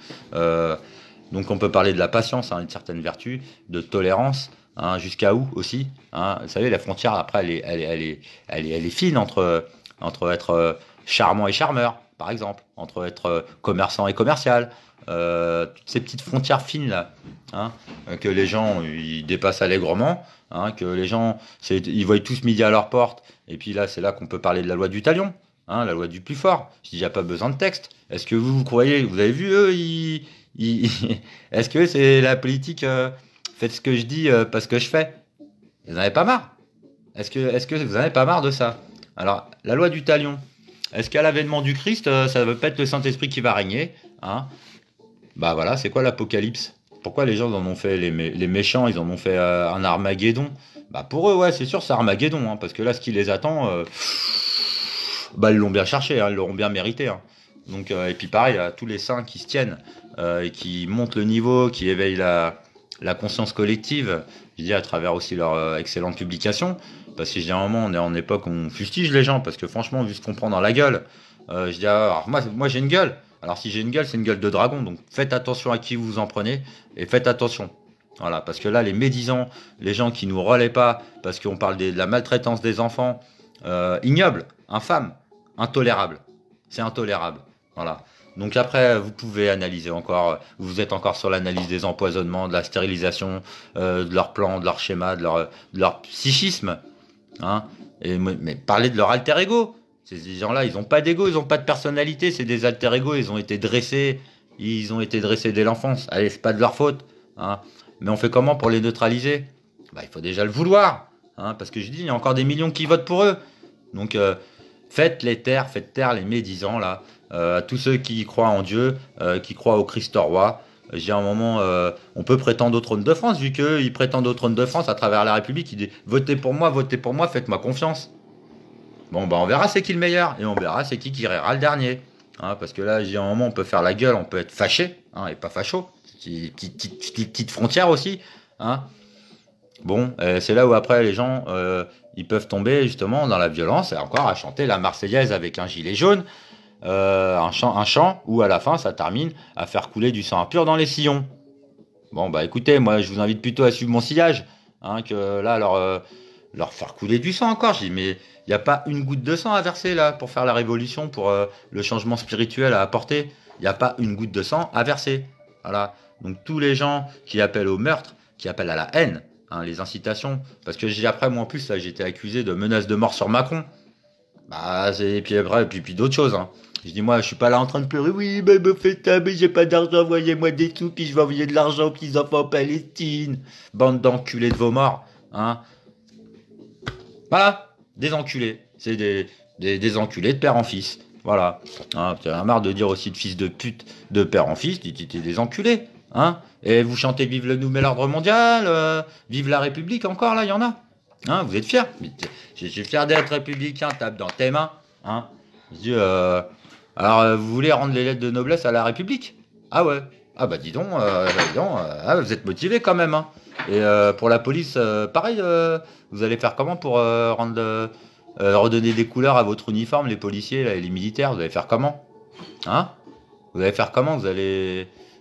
Donc on peut parler de la patience, hein, une certaine vertu, de tolérance. Hein, jusqu'à où aussi, hein, vous savez, la frontière, après, elle est fine entre être charmant et charmeur, par exemple, entre être commerçant et commercial, toutes ces petites frontières fines là, hein, que les gens ils dépassent allègrement, hein, que les gens ils voient tous midi à leur porte, et puis là, c'est là qu'on peut parler de la loi du talion, hein, la loi du plus fort. Je dis, il n'y a pas besoin de texte. Est-ce que vous croyez, vous avez vu, eux, est-ce que c'est la politique faites ce que je dis parce que je fais. Vous n'en avez pas marre? Est-ce que vous n'en avez pas marre de ça? Alors, la loi du talion. Est-ce qu'à l'avènement du Christ, ça ne veut pas être le Saint-Esprit qui va régner, hein? Bah voilà, c'est quoi l'Apocalypse? Pourquoi les gens en ont fait, les méchants, ils en ont fait un Armageddon? Bah pour eux, ouais, c'est sûr, c'est Armageddon, hein, parce que là, ce qui les attend, bah ils l'ont bien cherché, hein, ils l'auront bien mérité. Hein. Donc, et puis pareil, tous les saints qui se tiennent et qui montent le niveau, qui éveillent la conscience collective, je dis à travers aussi leur excellente publication, parce que je dis à un moment, on est en époque où on fustige les gens, parce que franchement, vu ce qu'on prend dans la gueule, je dis, alors, moi j'ai une gueule, Alors si j'ai une gueule, c'est une gueule de dragon. Donc faites attention à qui vous en prenez et faites attention. Voilà, parce que là, les médisants, les gens qui nous relaient pas, parce qu'on parle de la maltraitance des enfants, ignoble, infâme, intolérable. C'est intolérable. Voilà. Donc après, vous pouvez analyser encore, vous êtes encore sur l'analyse des empoisonnements, de la stérilisation, de leur plan, de leur schéma, de leur psychisme. Hein. Mais parler de leur alter ego. Ces gens-là, ils n'ont pas d'ego, ils n'ont pas de personnalité, c'est des alter ego, ils ont été dressés dès l'enfance. Allez, c'est pas de leur faute. Hein. Mais on fait comment pour les neutraliser? Bah, il faut déjà le vouloir. Hein, parce que je dis, il y a encore des millions qui votent pour eux. Donc, faites taire les médisants, là. Tous ceux qui croient en Dieu, qui croient au Christ roi. J'ai un moment, on peut prétendre au trône de France, vu qu'ils prétendent au trône de France à travers la République. Ils disent, votez pour moi, faites-moi confiance. Bon, bah, on verra c'est qui le meilleur, et on verra c'est qui rira le dernier. Hein, parce que là, j'ai un moment, on peut faire la gueule, on peut être fâché, hein, et pas facho. Petite frontière aussi. Hein. Bon, c'est là où après les gens, ils peuvent tomber justement dans la violence, et encore à chanter la Marseillaise avec un gilet jaune, un chant où à la fin ça termine à faire couler du sang impur dans les sillons. Bon, bah écoutez, moi je vous invite plutôt à suivre mon sillage, hein, que là leur faire couler du sang encore. Je dis, mais il n'y a pas une goutte de sang à verser là pour faire la révolution, pour le changement spirituel à apporter. Il n'y a pas une goutte de sang à verser. Voilà. Donc tous les gens qui appellent au meurtre, qui appellent à la haine, hein, les incitations, parce que j'ai après moi en plus là j'ai été accusé de menaces de mort sur Macron. Bah c'est puis après puis d'autres choses. Hein. Je dis moi je suis pas là en train de pleurer. Oui mais me faites ça, mais j'ai pas d'argent, envoyez-moi des sous puis je vais envoyer de l'argent aux petits enfants en Palestine. Bande d'enculés de vos morts. Hein. Voilà, des enculés. C'est des enculés de père en fils. Voilà. Hein, tu as marre de dire aussi de fils de pute de père en fils, tu t'es des enculés. Hein. Et vous chantez vive le nouvel ordre mondial, vive la République encore, là, il y en a. Hein, vous êtes fiers. Je suis fier d'être républicain, tape dans tes mains. Hein. Je dis, alors, vous voulez rendre les lettres de noblesse à la République? Ah ouais. Ah bah dis donc, vous êtes motivé quand même. Hein. Et pour la police, pareil, vous allez faire comment pour redonner des couleurs à votre uniforme, les policiers là, et les militaires? Vous allez faire comment? Hein? Vous allez faire comment?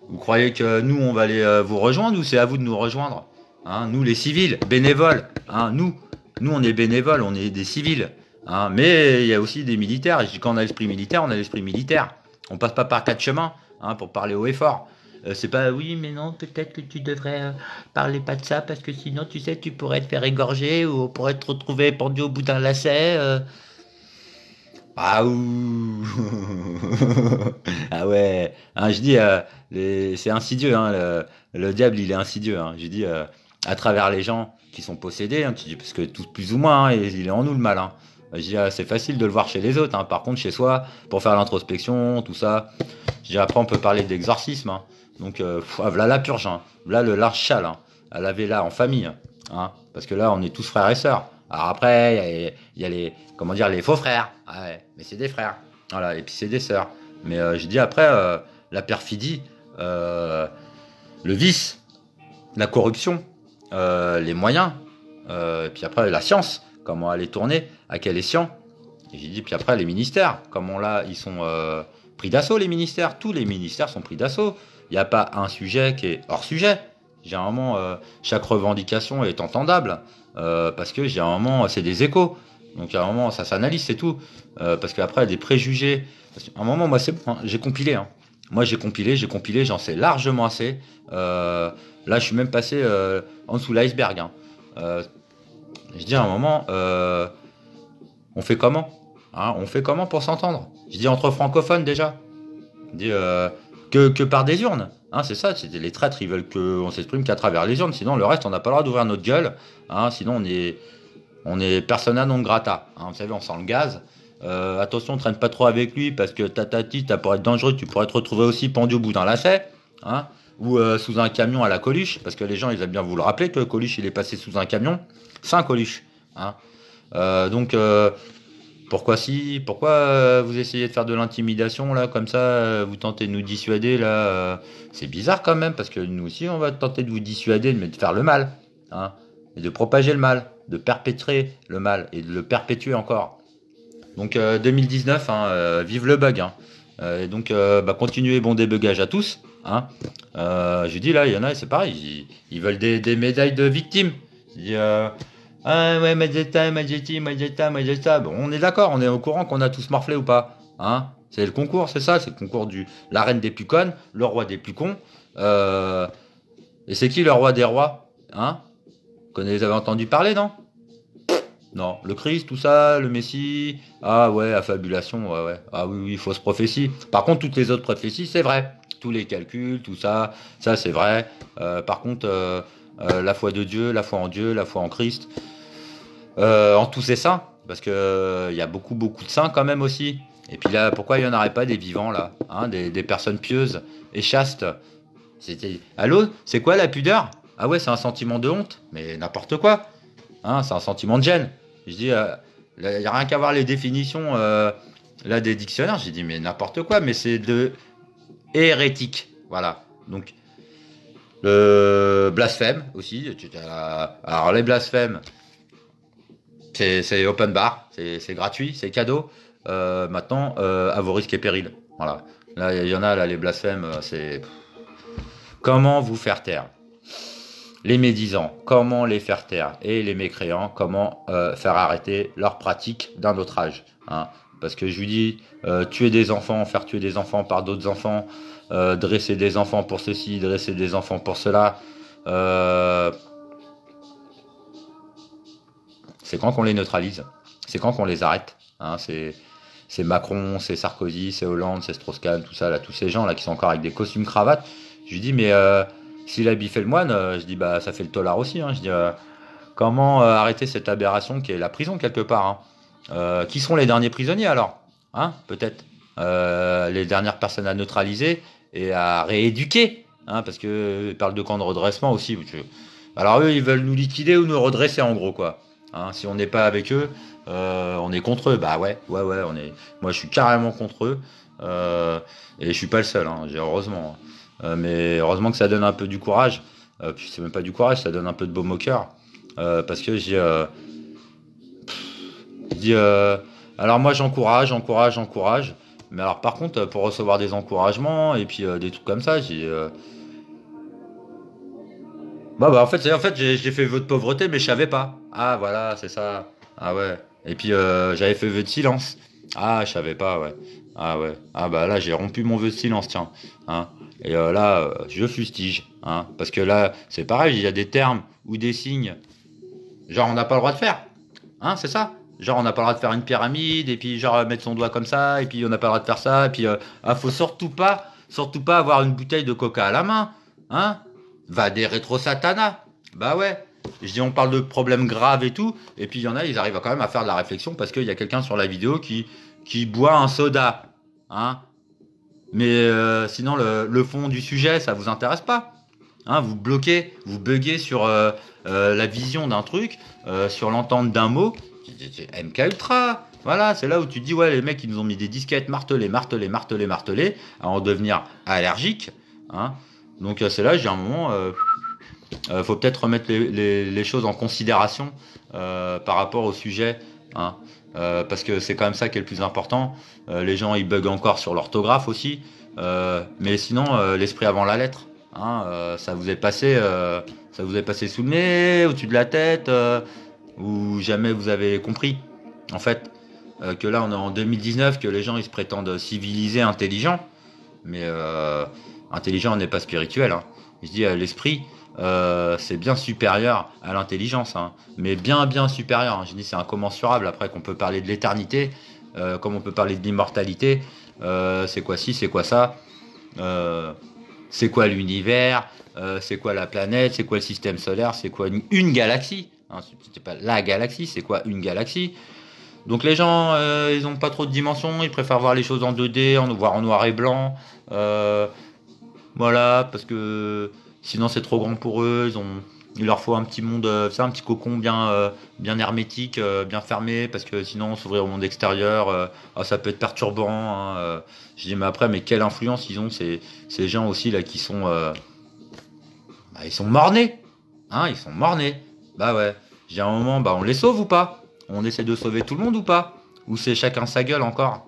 Vous croyez que nous, on va aller vous rejoindre ou c'est à vous de nous rejoindre? Hein? Nous, les civils, bénévoles. Hein? Nous, on est bénévoles, on est des civils. Hein? Mais il y a aussi des militaires. Et je dis, quand on a l'esprit militaire, on a l'esprit militaire. On passe pas par quatre chemins, hein, pour parler haut et fort. C'est pas oui, mais non, peut-être que tu devrais parler pas de ça parce que sinon, tu sais, tu pourrais te faire égorger ou on pourrait te retrouver pendu au bout d'un lacet. Ah ouh. Ah ouais. Hein, je dis, c'est insidieux. Hein, le diable, il est insidieux. Hein. Je dis, à travers les gens qui sont possédés, hein, tu dis, parce que tous plus ou moins, hein, il est en nous le mal. Hein. Je dis, c'est facile de le voir chez les autres. Hein. Par contre, chez soi, pour faire l'introspection, tout ça. Je dis, après, on peut parler d'exorcisme. Hein. Donc, voilà la purge. Hein. Là, le large châle. Hein. À laver là en famille. Hein. Parce que là, on est tous frères et sœurs. Alors après, il y a les, comment dire, les faux frères. Ouais, mais c'est des frères. Voilà, et puis c'est des sœurs. Mais je dis après, la perfidie, le vice, la corruption, les moyens, et puis après la science, comment elle est tournée, à quel escient. Et j'ai dit, puis après les ministères, comment là, ils sont pris d'assaut, les ministères. Tous les ministères sont pris d'assaut. Il n'y a pas un sujet qui est hors sujet. Généralement, chaque revendication est entendable. Parce que j'ai un moment, c'est des échos. Donc à un moment, ça s'analyse, c'est tout. Parce qu'après, des préjugés. À un moment, moi, c'est bon, hein, j'ai compilé. Hein. Moi, j'ai compilé, j'en sais largement assez. Là, je suis même passé en dessous de l'iceberg. Hein. Je dis à un moment, on fait comment? Hein, on fait comment pour s'entendre? Je dis entre francophones déjà. Je dis que par des urnes. Hein, c'est ça, les traîtres, ils veulent qu'on s'exprime qu'à travers les urnes. Sinon, le reste, on n'a pas le droit d'ouvrir notre gueule. Hein, sinon, on est persona non grata. Hein, vous savez, on sent le gaz. Attention, traîne pas trop avec lui parce que t'as pour être dangereux, tu pourrais te retrouver aussi pendu au bout d'un lacet. Hein, ou sous un camion à la Coluche. Parce que les gens, ils aiment bien vous le rappeler que Coluche, il est passé sous un camion. C'est un Coluche. Hein. Donc... pourquoi vous essayez de faire de l'intimidation là comme ça, vous tentez de nous dissuader là, c'est bizarre quand même parce que nous aussi on va tenter de vous dissuader mais de faire le mal, hein, et de propager le mal, de perpétrer le mal et de le perpétuer encore. Donc 2019, hein, vive le bug, hein. Et donc, bah, continuez bon débugage à tous. Hein. J'ai dit là, il y en a, c'est pareil, ils veulent des médailles de victimes. J'ai dit, ah ouais, Magenta, Magenti, Magenta, Magenta. Bon, on est d'accord, on est au courant qu'on a tous morflé ou pas. Hein. C'est le concours, c'est ça, c'est le concours du la reine des plus connes, le roi des plus cons. Et c'est qui le roi des rois? Hein? Vous avez entendu parler, non? Non, le Christ, tout ça, le Messie, ah ouais, affabulation, ouais, ouais. Ah oui, oui, fausse prophétie. Par contre, toutes les autres prophéties, c'est vrai. Tous les calculs, tout ça, ça c'est vrai. Par contre, la foi de Dieu, la foi en Dieu, la foi en Christ, en tous ces saints, parce que il y a beaucoup, beaucoup de saints quand même aussi. Et puis là, pourquoi il n'y en aurait pas des vivants là, hein, des personnes pieuses et chastes? C'était, allô, c'est quoi la pudeur? Ah ouais, c'est un sentiment de honte, mais n'importe quoi. Hein, c'est un sentiment de gêne. Je dis, il n'y a rien qu'à voir les définitions là des dictionnaires. J'ai dit, mais n'importe quoi, mais c'est de hérétique. Voilà. Donc, le blasphème aussi. Alors, les blasphèmes, c'est open bar, c'est gratuit, c'est cadeau. Maintenant, à vos risques et périls. Voilà. Là, il y en a, là, les blasphèmes, c'est. Comment vous faire taire? Les médisants, comment les faire taire? Et les mécréants, comment faire arrêter leur pratique d'un autre âge, hein? Parce que je lui dis, tuer des enfants, faire tuer des enfants par d'autres enfants, dresser des enfants pour ceci, dresser des enfants pour cela, c'est quand qu'on les neutralise? C'est quand qu'on les arrête, hein? C'est Macron, c'est Sarkozy, c'est Hollande, c'est Strauss-Kahn, tout ça, là, tous ces gens là qui sont encore avec des costumes cravates. Je lui dis, mais s'il a biffé le moine, je dis, bah ça fait le tolard aussi. Hein. Je dis, comment arrêter cette aberration qui est la prison quelque part, hein. Qui seront les derniers prisonniers alors, hein? Peut-être les dernières personnes à neutraliser et à rééduquer, hein, parce que ils parlent de camp de redressement aussi. Alors eux, ils veulent nous liquider ou nous redresser en gros quoi. Hein, si on n'est pas avec eux, on est contre eux. Bah ouais, ouais, ouais, on est. Moi, je suis carrément contre eux et je suis pas le seul. Hein, heureusement. Mais heureusement que ça donne un peu du courage. Puis c'est même pas du courage, ça donne un peu de baume au cœur. Parce que dis, alors moi j'encourage, j'encourage, j'encourage. Mais alors par contre, pour recevoir des encouragements et puis des trucs comme ça, bah en fait j'ai fait vœu de pauvreté, mais je savais pas. Ah voilà, c'est ça. Ah ouais. Et puis j'avais fait vœu de silence. Ah je savais pas, ouais. Ah ouais. Ah bah là j'ai rompu mon vœu de silence, tiens. Hein. Et là, je fustige. Hein. Parce que là, c'est pareil, il y a des termes ou des signes. Genre on n'a pas le droit de faire. Hein, c'est ça. Genre on n'a pas le droit de faire une pyramide, et puis genre mettre son doigt comme ça, et puis on n'a pas le droit de faire ça, et puis faut surtout pas avoir une bouteille de coca à la main. Hein. Va des rétro satana. Bah ouais. Je dis on parle de problèmes graves et tout, et puis il y en a, ils arrivent quand même à faire de la réflexion parce qu'il y a quelqu'un sur la vidéo qui boit un soda. Hein. Mais sinon le fond du sujet, ça vous intéresse pas. Hein, vous buguez sur la vision d'un truc, sur l'entente d'un mot. MK Ultra, voilà, c'est là où tu te dis, ouais, les mecs, ils nous ont mis des disquettes martelées, martelées, martelées, martelées, à en devenir allergique. Hein. Donc c'est là, j'ai un moment, faut peut-être remettre les choses en considération par rapport au sujet. Hein. Parce que c'est quand même ça qui est le plus important. Les gens, ils buguent encore sur l'orthographe aussi. Mais sinon, l'esprit avant la lettre. Hein, ça vous est passé sous le nez, au-dessus de la tête, ou jamais vous avez compris, en fait, que là on est en 2019, que les gens ils se prétendent civilisés, intelligents, mais intelligent n'est pas spirituel. Hein. Je dis l'esprit, c'est bien supérieur à l'intelligence, hein, mais bien bien supérieur. Hein. Je dis c'est incommensurable. Après qu'on peut parler de l'éternité, comme on peut parler de l'immortalité, c'est quoi ci, c'est quoi ça. C'est quoi l'univers, c'est quoi la planète, c'est quoi le système solaire, c'est quoi une galaxie, hein, c'est pas la galaxie, c'est quoi une galaxie. Donc les gens, ils ont pas trop de dimensions, ils préfèrent voir les choses en 2D, voir en noir et blanc, voilà, parce que sinon c'est trop grand pour eux, il leur faut un petit monde, c'est un petit cocon bien hermétique, bien fermé, parce que sinon s'ouvrir au monde extérieur, ça peut être perturbant. Hein, je dis mais après, mais quelle influence ils ont ces gens aussi là qui sont, ils sont mornés, hein, ils sont mornés. Bah ouais. J'ai un moment, bah on les sauve ou pas? On essaie de sauver tout le monde ou pas? Ou c'est chacun sa gueule encore?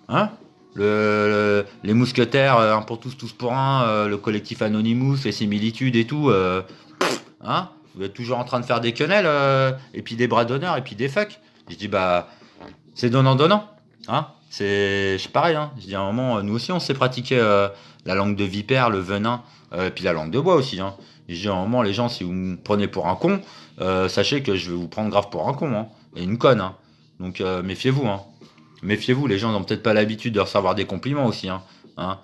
Hein? les mousquetaires, un pour tous, tous pour un, le collectif Anonymous, les similitudes et tout, hein, vous êtes toujours en train de faire des quenelles, et puis des bras d'honneur, et puis des fuck. Je dis, bah, c'est donnant-donnant, hein, c'est pareil, hein. Je dis, à un moment, nous aussi, on sait pratiquer la langue de vipère, le venin, et puis la langue de bois aussi, hein. Je dis, à un moment, les gens, si vous me prenez pour un con, sachez que je vais vous prendre grave pour un con, hein, et une conne, hein. Donc, méfiez-vous, hein. Méfiez-vous, les gens n'ont peut-être pas l'habitude de recevoir des compliments aussi, hein, hein.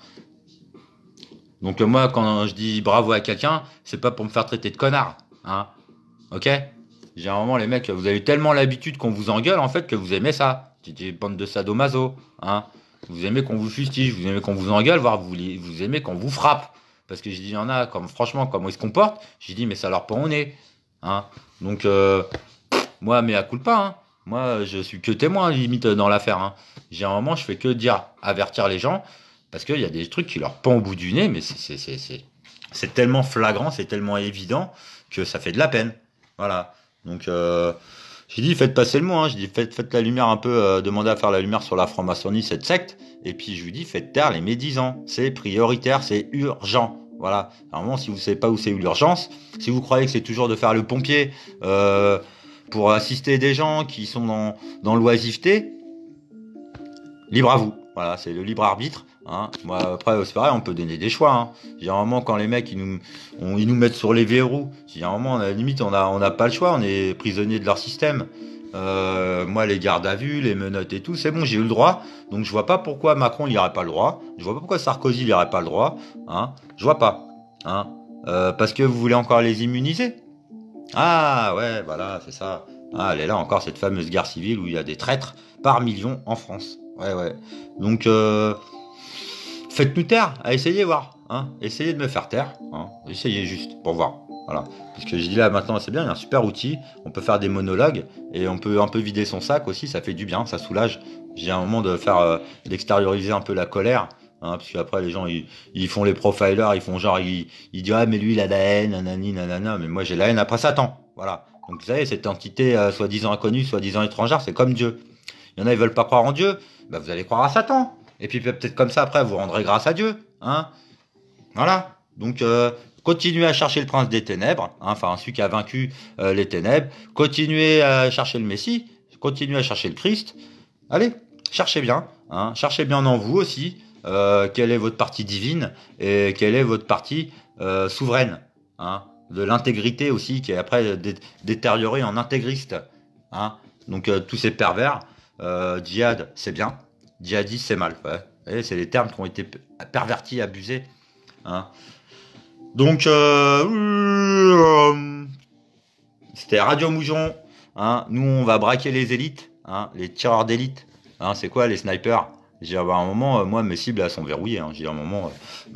Donc moi, quand je dis bravo à quelqu'un, c'est pas pour me faire traiter de connard, hein. Ok? J'ai un moment, les mecs, vous avez tellement l'habitude qu'on vous engueule, en fait, que vous aimez ça. C'est des bandes de sadomaso, hein. Vous aimez qu'on vous fustige, vous aimez qu'on vous engueule, voire vous aimez qu'on vous frappe. Parce que je dis, il y en a, comme franchement, comment ils se comportent, j'ai dit, mais ça leur pend au nez, hein. Donc, moi, mais à coup pas, hein. Moi, je suis que témoin, limite, dans l'affaire, hein. J'ai un moment, je fais que dire, avertir les gens, parce qu'il y a des trucs qui leur pendent au bout du nez, mais c'est tellement flagrant, c'est tellement évident que ça fait de la peine. Voilà. Donc, j'ai dit, faites passer le mot, hein. J'ai dit, faites la lumière un peu, demandez à faire la lumière sur la franc-maçonnerie, cette secte. Et puis, je lui dis, faites taire les médisants. C'est prioritaire, c'est urgent. Voilà. À un moment, si vous savez pas où c'est l'urgence, si vous croyez que c'est toujours de faire le pompier pour assister des gens qui sont dans l'oisiveté, libre à vous. Voilà, c'est le libre arbitre. Hein. Moi, après, c'est pareil, on peut donner des choix. Hein. J'ai un moment, quand les mecs ils nous mettent sur les verrous, j'ai un moment, à la limite, on n'a pas le choix, on est prisonnier de leur système. Moi, les gardes à vue, les menottes et tout, c'est bon, j'ai eu le droit. Donc, je vois pas pourquoi Macron n'aurait pas le droit. Je vois pas pourquoi Sarkozy n'aurait pas le droit. Hein. Je vois pas. Hein. Parce que vous voulez encore les immuniser. Ah, ouais, voilà, c'est ça. Ah, elle est là encore, cette fameuse guerre civile où il y a des traîtres par millions en France. Ouais, ouais. Donc, faites-nous taire, à essayer voir. Hein. Essayez de me faire taire. Hein. Essayez juste, pour voir. Voilà. Parce que je dis là maintenant, c'est bien, il y a un super outil. On peut faire des monologues et on peut un peu vider son sac aussi. Ça fait du bien, ça soulage. J'ai un moment de faire, d'extérioriser un peu la colère. Hein, parce qu'après, les gens, ils font les profilers, ils font genre, ils disent, ah, mais lui, il a de la haine, nanani, nanana. Mais moi, j'ai la haine après Satan. Voilà. Donc, vous savez, cette entité, soi-disant inconnue, soi-disant étrangère, c'est comme Dieu. Il y en a, ils veulent pas croire en Dieu. Bah, vous allez croire à Satan. Et puis peut-être comme ça, après, vous rendrez grâce à Dieu. Hein. Voilà. Donc, continuez à chercher le prince des ténèbres. Hein, enfin, celui qui a vaincu les ténèbres. Continuez à chercher le Messie. Continuez à chercher le Christ. Allez, cherchez bien. Hein, cherchez bien en vous aussi. Quelle est votre partie divine et quelle est votre partie souveraine. Hein, de l'intégrité aussi, qui est après détériorée en intégriste. Hein. Donc, tous ces pervers. Djihad, c'est bien. Djihadiste, c'est mal. Ouais. Et c'est les termes qui ont été pervertis, abusés. Hein. Donc, c'était Radio Moujon. Hein. Nous, on va braquer les élites, hein, les tireurs d'élite. Hein, c'est quoi, les snipers? J'ai à un moment, moi, mes cibles, elles sont verrouillées. Hein. J'ai à un moment,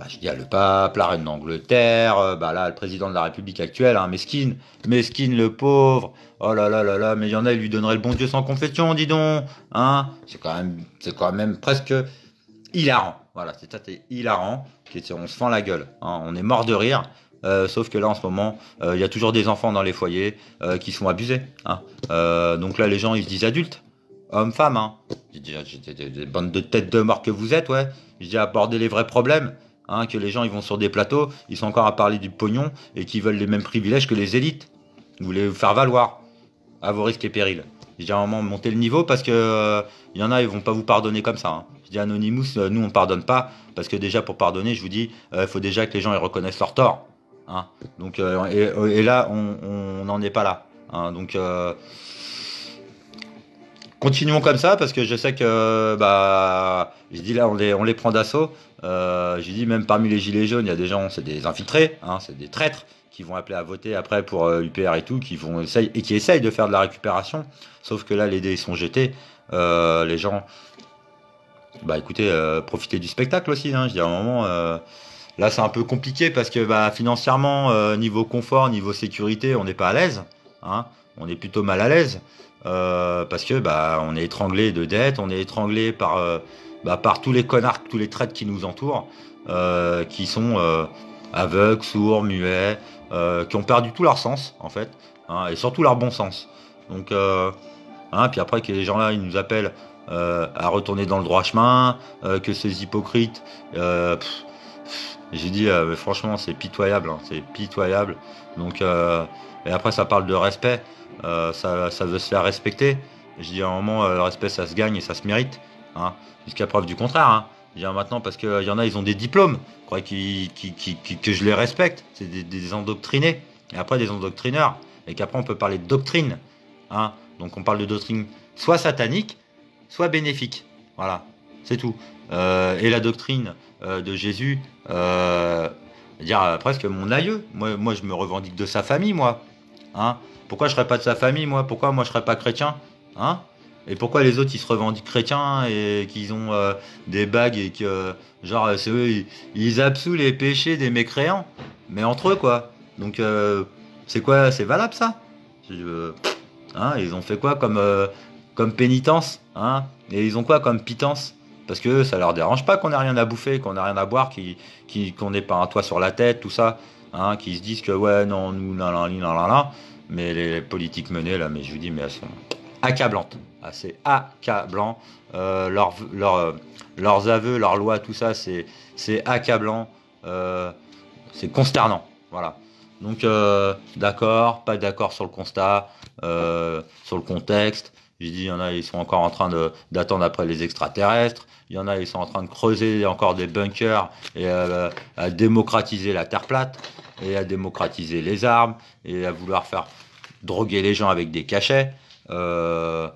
je dis, le pape, la reine d'Angleterre, là, le président de la République actuelle, hein, Mesquine, le pauvre. Oh là là là là, mais il y en a, il lui donnerait le bon Dieu sans confession, dis donc. Hein, c'est quand même presque hilarant. Voilà, c'est hilarant. On se fend la gueule. Hein, on est mort de rire. Sauf que là, en ce moment, il y a toujours des enfants dans les foyers qui sont abusés. Hein. Donc là, les gens, ils se disent adultes. Hommes, femmes, hein. J'ai des bandes de têtes de mort que vous êtes, ouais. Je dis aborder les vrais problèmes, hein, que les gens ils vont sur des plateaux, ils sont encore à parler du pognon et qui veulent les mêmes privilèges que les élites. Vous voulez vous faire valoir à vos risques et périls. Je dis à un moment monter le niveau parce que y en a ils vont pas vous pardonner comme ça. Hein. Je dis Anonymous, nous on pardonne pas parce que déjà pour pardonner, je vous dis, il faut déjà que les gens ils reconnaissent leur tort. Hein. Donc et là on n'en est pas là. Hein. Donc continuons comme ça parce que je sais que je dis là on les prend d'assaut. Je dis même parmi les gilets jaunes il y a des gens, c'est des infiltrés, hein, c'est des traîtres qui vont appeler à voter après pour UPR et tout, qui essayent de faire de la récupération. Sauf que là les dés sont jetés. Les gens, écoutez, profitez du spectacle aussi. Hein, je dis à un moment. Là, c'est un peu compliqué parce que financièrement, niveau confort, niveau sécurité, on n'est pas à l'aise. Hein, on est plutôt mal à l'aise. Parce que on est étranglé de dettes, on est étranglé par tous les connards, tous les traîtres qui nous entourent, qui sont aveugles, sourds, muets, qui ont perdu tout leur sens en fait, hein, et surtout leur bon sens. Donc, puis après que les gens là, ils nous appellent à retourner dans le droit chemin, que ces hypocrites. J'ai dit, mais franchement, c'est pitoyable, hein, c'est pitoyable. Donc, et après, ça parle de respect, ça veut se faire respecter. Je dis à un moment, le respect, ça se gagne et ça se mérite, hein, jusqu'à preuve du contraire. Hein. Je dis maintenant, parce qu'il y en a, ils ont des diplômes, je crois que je les respecte, c'est des endoctrinés, et après des endoctrineurs, et qu'après, on peut parler de doctrine. Hein. Donc, on parle de doctrine soit satanique, soit bénéfique. Voilà, c'est tout. Et la doctrine de Jésus, dire presque mon aïeux. Moi, je me revendique de sa famille, moi. Hein, pourquoi je serais pas de sa famille, moi? Pourquoi moi je serais pas chrétien? Hein? Et pourquoi les autres ils se revendiquent chrétiens et qu'ils ont des bagues et que genre c'est eux ils absouent les péchés des mécréants, mais entre eux quoi. Donc c'est quoi? C'est valable ça? Je- Hein, ils ont fait quoi comme pénitence? Hein? Et ils ont quoi comme pitance? Parce que ça leur dérange pas qu'on ait rien à bouffer, qu'on ait rien à boire, qu'on n'ait pas un toit sur la tête, tout ça. Hein, qui se disent que ouais, non, nous, là, là, là, là, là. Mais les politiques menées, là, mais je vous dis, mais elles sont accablantes. Ah, c'est accablant. Leurs aveux, leurs lois, tout ça, c'est accablant. C'est consternant. Voilà. Donc, d'accord, pas d'accord sur le constat, sur le contexte. J'ai dit, il y en a, ils sont encore en train d'attendre après les extraterrestres. Il y en a, ils sont en train de creuser encore des bunkers et à démocratiser la terre plate et à démocratiser les armes et à vouloir faire droguer les gens avec des cachets. Euh,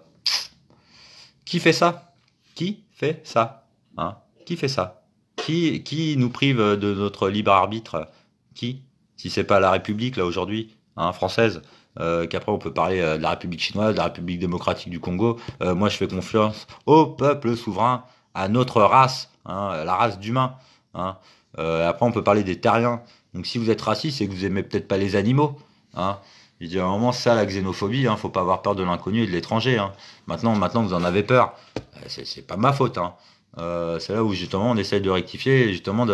qui fait ça? Qui fait ça? Hein? Qui fait ça? Qui nous prive de notre libre arbitre? Qui? Si c'est pas la République, là, aujourd'hui, hein, française, qu'après on peut parler de la République chinoise, de la République démocratique du Congo. Moi, je fais confiance au peuple souverain, à notre race, hein, la race d'humains. Hein. Après, on peut parler des terriens. Donc, si vous êtes raciste, c'est que vous aimez peut-être pas les animaux. Hein. Je dis à un moment, ça, la xénophobie, hein, faut pas avoir peur de l'inconnu et de l'étranger. Hein. Maintenant, vous en avez peur. C'est pas ma faute. Hein. C'est là où justement on essaye de rectifier, et justement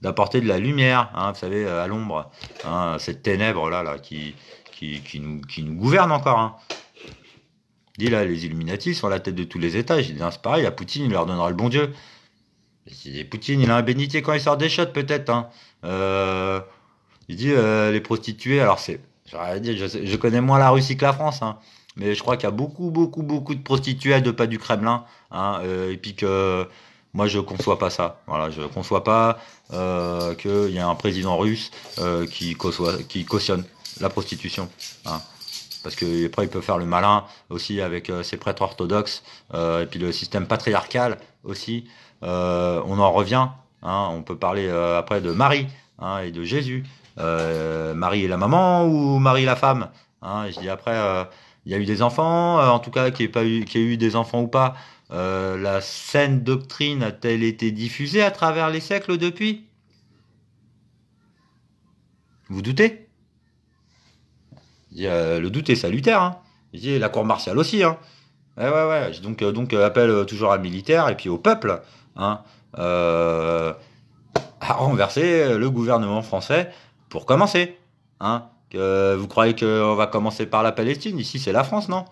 d'apporter de la lumière, hein, vous savez, à l'ombre, hein, cette ténèbre là qui nous gouverne encore. Hein. Dit là, les Illuminati sont à la tête de tous les États. J'ai dit, c'est pareil, à Poutine, il leur donnera le bon Dieu. Et Poutine, il a un bénitier quand il sort des shots, peut-être. Hein. Il dit, les prostituées, alors j'aurais dit, je connais moins la Russie que la France, hein, mais je crois qu'il y a beaucoup de prostituées à deux pas du Kremlin, hein, et puis que moi, je conçois pas ça. Voilà, je conçois pas qu'il y a un président russe qui cautionne la prostitution. Hein. Parce que après, il peut faire le malin aussi avec ses prêtres orthodoxes et puis le système patriarcal aussi. On en revient. Hein, on peut parler après de Marie, hein, et de Jésus. Marie est la maman ou Marie la femme? Hein, je dis après, il y a eu des enfants, en tout cas, qu'il y ait eu des enfants ou pas. La saine doctrine a-t-elle été diffusée à travers les siècles depuis? Vous doutez? Je dis, le doute est salutaire. Hein. Je dis, la cour martiale aussi. Hein. Ouais. Donc appel toujours à militaire et puis au peuple, hein, à renverser le gouvernement français pour commencer. Hein. Vous croyez qu'on va commencer par la Palestine? Ici, c'est la France, non?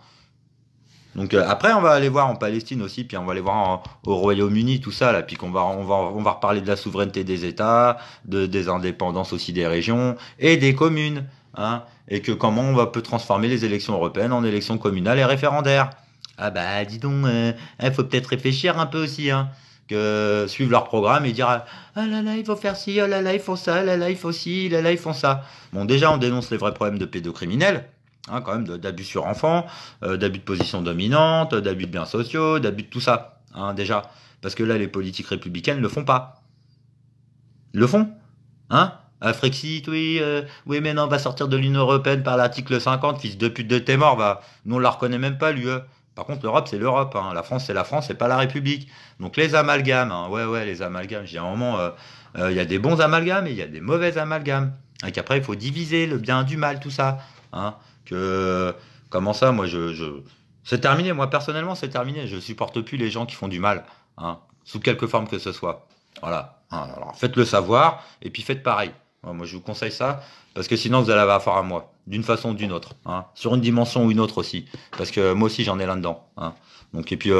Donc après, on va aller voir en Palestine aussi, puis on va aller voir au Royaume-Uni, tout ça, là, puis on va reparler de la souveraineté des États, des indépendances aussi des régions et des communes, hein, et que comment peut transformer les élections européennes en élections communales et référendaires. Ah bah dis donc, il faut peut-être réfléchir un peu aussi, hein, que suivre leur programme et dire ah là là il faut faire ci, ah là là ils font ça, ah là là il faut ci, là là ils font ça. Bon déjà on dénonce les vrais problèmes de pédocriminels. Hein, quand même, d'abus sur enfants, d'abus de position dominante, d'abus de biens sociaux, d'abus de tout ça, hein, déjà. Parce que là, les politiques républicaines ne le font pas. Ils le font. Hein? Frexit, oui, oui, mais non, on va sortir de l'Union Européenne par l'article 50, fils de pute de tes morts, va. Nous, on la reconnaît même pas, l'UE. Par contre, l'Europe, c'est l'Europe. Hein. La France, c'est pas la République. Donc, les amalgames, hein, ouais, les amalgames. J'ai un moment, il y a des bons amalgames et il y a des mauvais amalgames. Et qu'après, il faut diviser le bien du mal, tout ça. Hein. Comment ça, moi, c'est terminé. Moi, personnellement, c'est terminé. Je supporte plus les gens qui font du mal, hein, sous quelque forme que ce soit. Voilà. Hein, alors, faites-le savoir et puis faites pareil. Moi, je vous conseille ça parce que sinon, vous allez avoir affaire à moi. d'une façon ou d'une autre, hein, sur une dimension ou une autre aussi, parce que moi aussi j'en ai là-dedans, hein. Donc et puis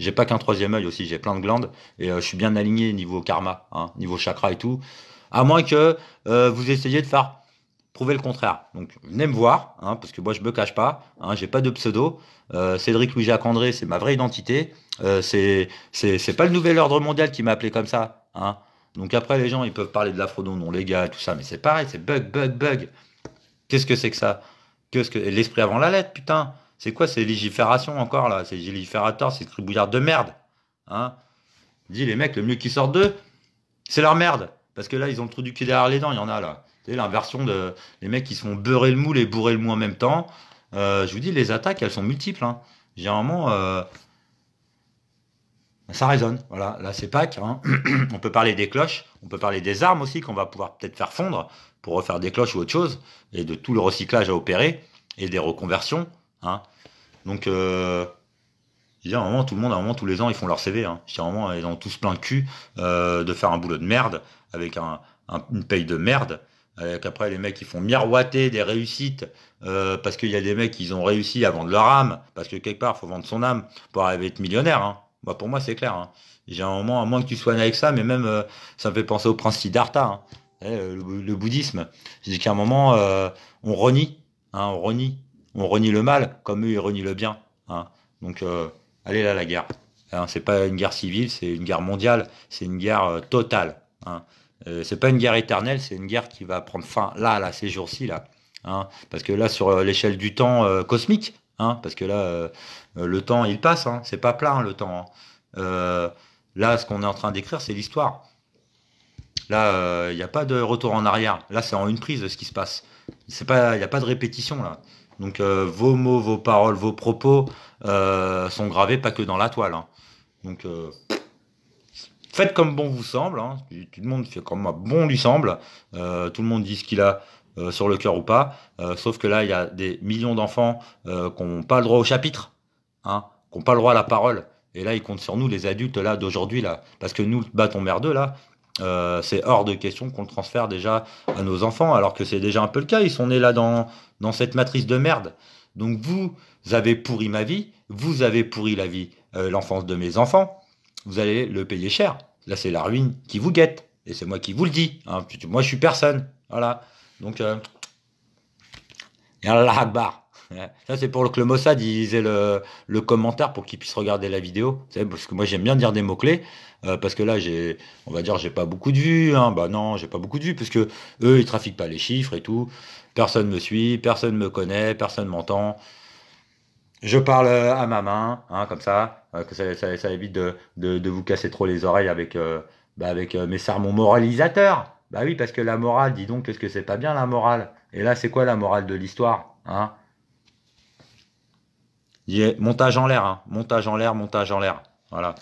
j'ai pas qu'un troisième œil aussi, j'ai plein de glandes et je suis bien aligné niveau karma, hein, niveau chakra et tout. À moins que vous essayiez de faire prouver le contraire. Donc venez me voir, hein, parce que moi je me cache pas, hein, j'ai pas de pseudo. Cédric Louis-Jacques André, c'est ma vraie identité. C'est pas le nouvel ordre mondial qui m'a appelé comme ça, hein. Donc après les gens ils peuvent parler de l'afro non légal tout ça, mais c'est pareil, c'est bug bug bug. Qu'est-ce que c'est que ça? Qu'est-ce que l'esprit avant la lettre, putain? C'est quoi ces légiférations encore là? Ces légiférateurs, ces cribouillards de merde, hein? Dis les mecs, le mieux qu'ils sortent d'eux, c'est leur merde. Parce que là, ils ont le trou du cul derrière les dents, il y en a là. Tu sais, l'inversion de les mecs qui se font beurrer le moule et bourrer le mou en même temps. Je vous dis, les attaques, elles sont multiples, hein. Généralement, ça résonne. Voilà, là c'est Pâques, hein. On peut parler des cloches, on peut parler des armes aussi qu'on va pouvoir peut-être faire fondre pour refaire des cloches ou autre chose, et de tout le recyclage à opérer et des reconversions, hein. Donc, je dis, à un moment, tout le monde, à un moment, tous les ans, ils font leur CV, hein. Je dis, à un moment, ils ont tous plein de cul de faire un boulot de merde avec une paye de merde. Avec après, les mecs, ils font miroiter des réussites parce qu'il y a des mecs qui ont réussi à vendre leur âme. Parce que quelque part, il faut vendre son âme pour arriver à être millionnaire, hein. Bah, pour moi, c'est clair, hein. J'ai un moment, à moins que tu soignes avec ça, mais même, ça me fait penser au prince Siddhartha, hein. Le bouddhisme. Je dis qu'à un moment, on renie, hein, on renie le mal comme eux, ils renient le bien, hein. Donc, allez là, la guerre. Hein, c'est pas une guerre civile, c'est une guerre mondiale, c'est une guerre totale, hein. C'est pas une guerre éternelle, c'est une guerre qui va prendre fin là, ces jours-ci, là. Hein. Parce que là, sur l'échelle du temps cosmique, hein, parce que là, le temps, il passe, hein, c'est pas plat, hein, le temps, hein. Euh, Là, ce qu'on est en train d'écrire, c'est l'histoire. Là, il n'y a pas de retour en arrière. Là, c'est en une prise ce qui se passe. C'est pas, il n'y a pas de répétition là. Donc vos mots, vos paroles, vos propos sont gravés pas que dans la toile, hein. Donc faites comme bon vous semble, hein. Tout le monde fait comme bon lui semble. Tout le monde dit ce qu'il a sur le cœur ou pas. Sauf que là, il y a des millions d'enfants qui n'ont pas le droit au chapitre, hein, qui n'ont pas le droit à la parole. Et là, ils comptent sur nous, les adultes là d'aujourd'hui là, parce que nous, le bâton merdeux là, c'est hors de question qu'on le transfère déjà à nos enfants, alors que c'est déjà un peu le cas. Ils sont nés là dans cette matrice de merde. Donc vous avez pourri ma vie, vous avez pourri la vie, l'enfance de mes enfants. Vous allez le payer cher. Là, c'est la ruine qui vous guette. Et c'est moi qui vous le dis, hein. Moi, je suis personne. Voilà. Donc, Yallah Akbar. Ouais. Ça, c'est pour que le Mossad il lisait le commentaire pour qu'il puisse regarder la vidéo. Vous savez, parce que moi, j'aime bien dire des mots-clés. Parce que là, on va dire, j'ai pas beaucoup de vues, hein. Bah non, j'ai pas beaucoup de vues, parce que eux, ils trafiquent pas les chiffres et tout. Personne me suit, personne me connaît, personne m'entend. Je parle à ma main, hein, comme ça, que ça évite de vous casser trop les oreilles avec, avec mes sermons moralisateurs. Bah oui, parce que la morale, dis donc, qu'est-ce que c'est pas bien la morale? Et là, c'est quoi la morale de l'histoire, hein? Montage en l'air, hein. Montage en l'air, montage en l'air. Voilà.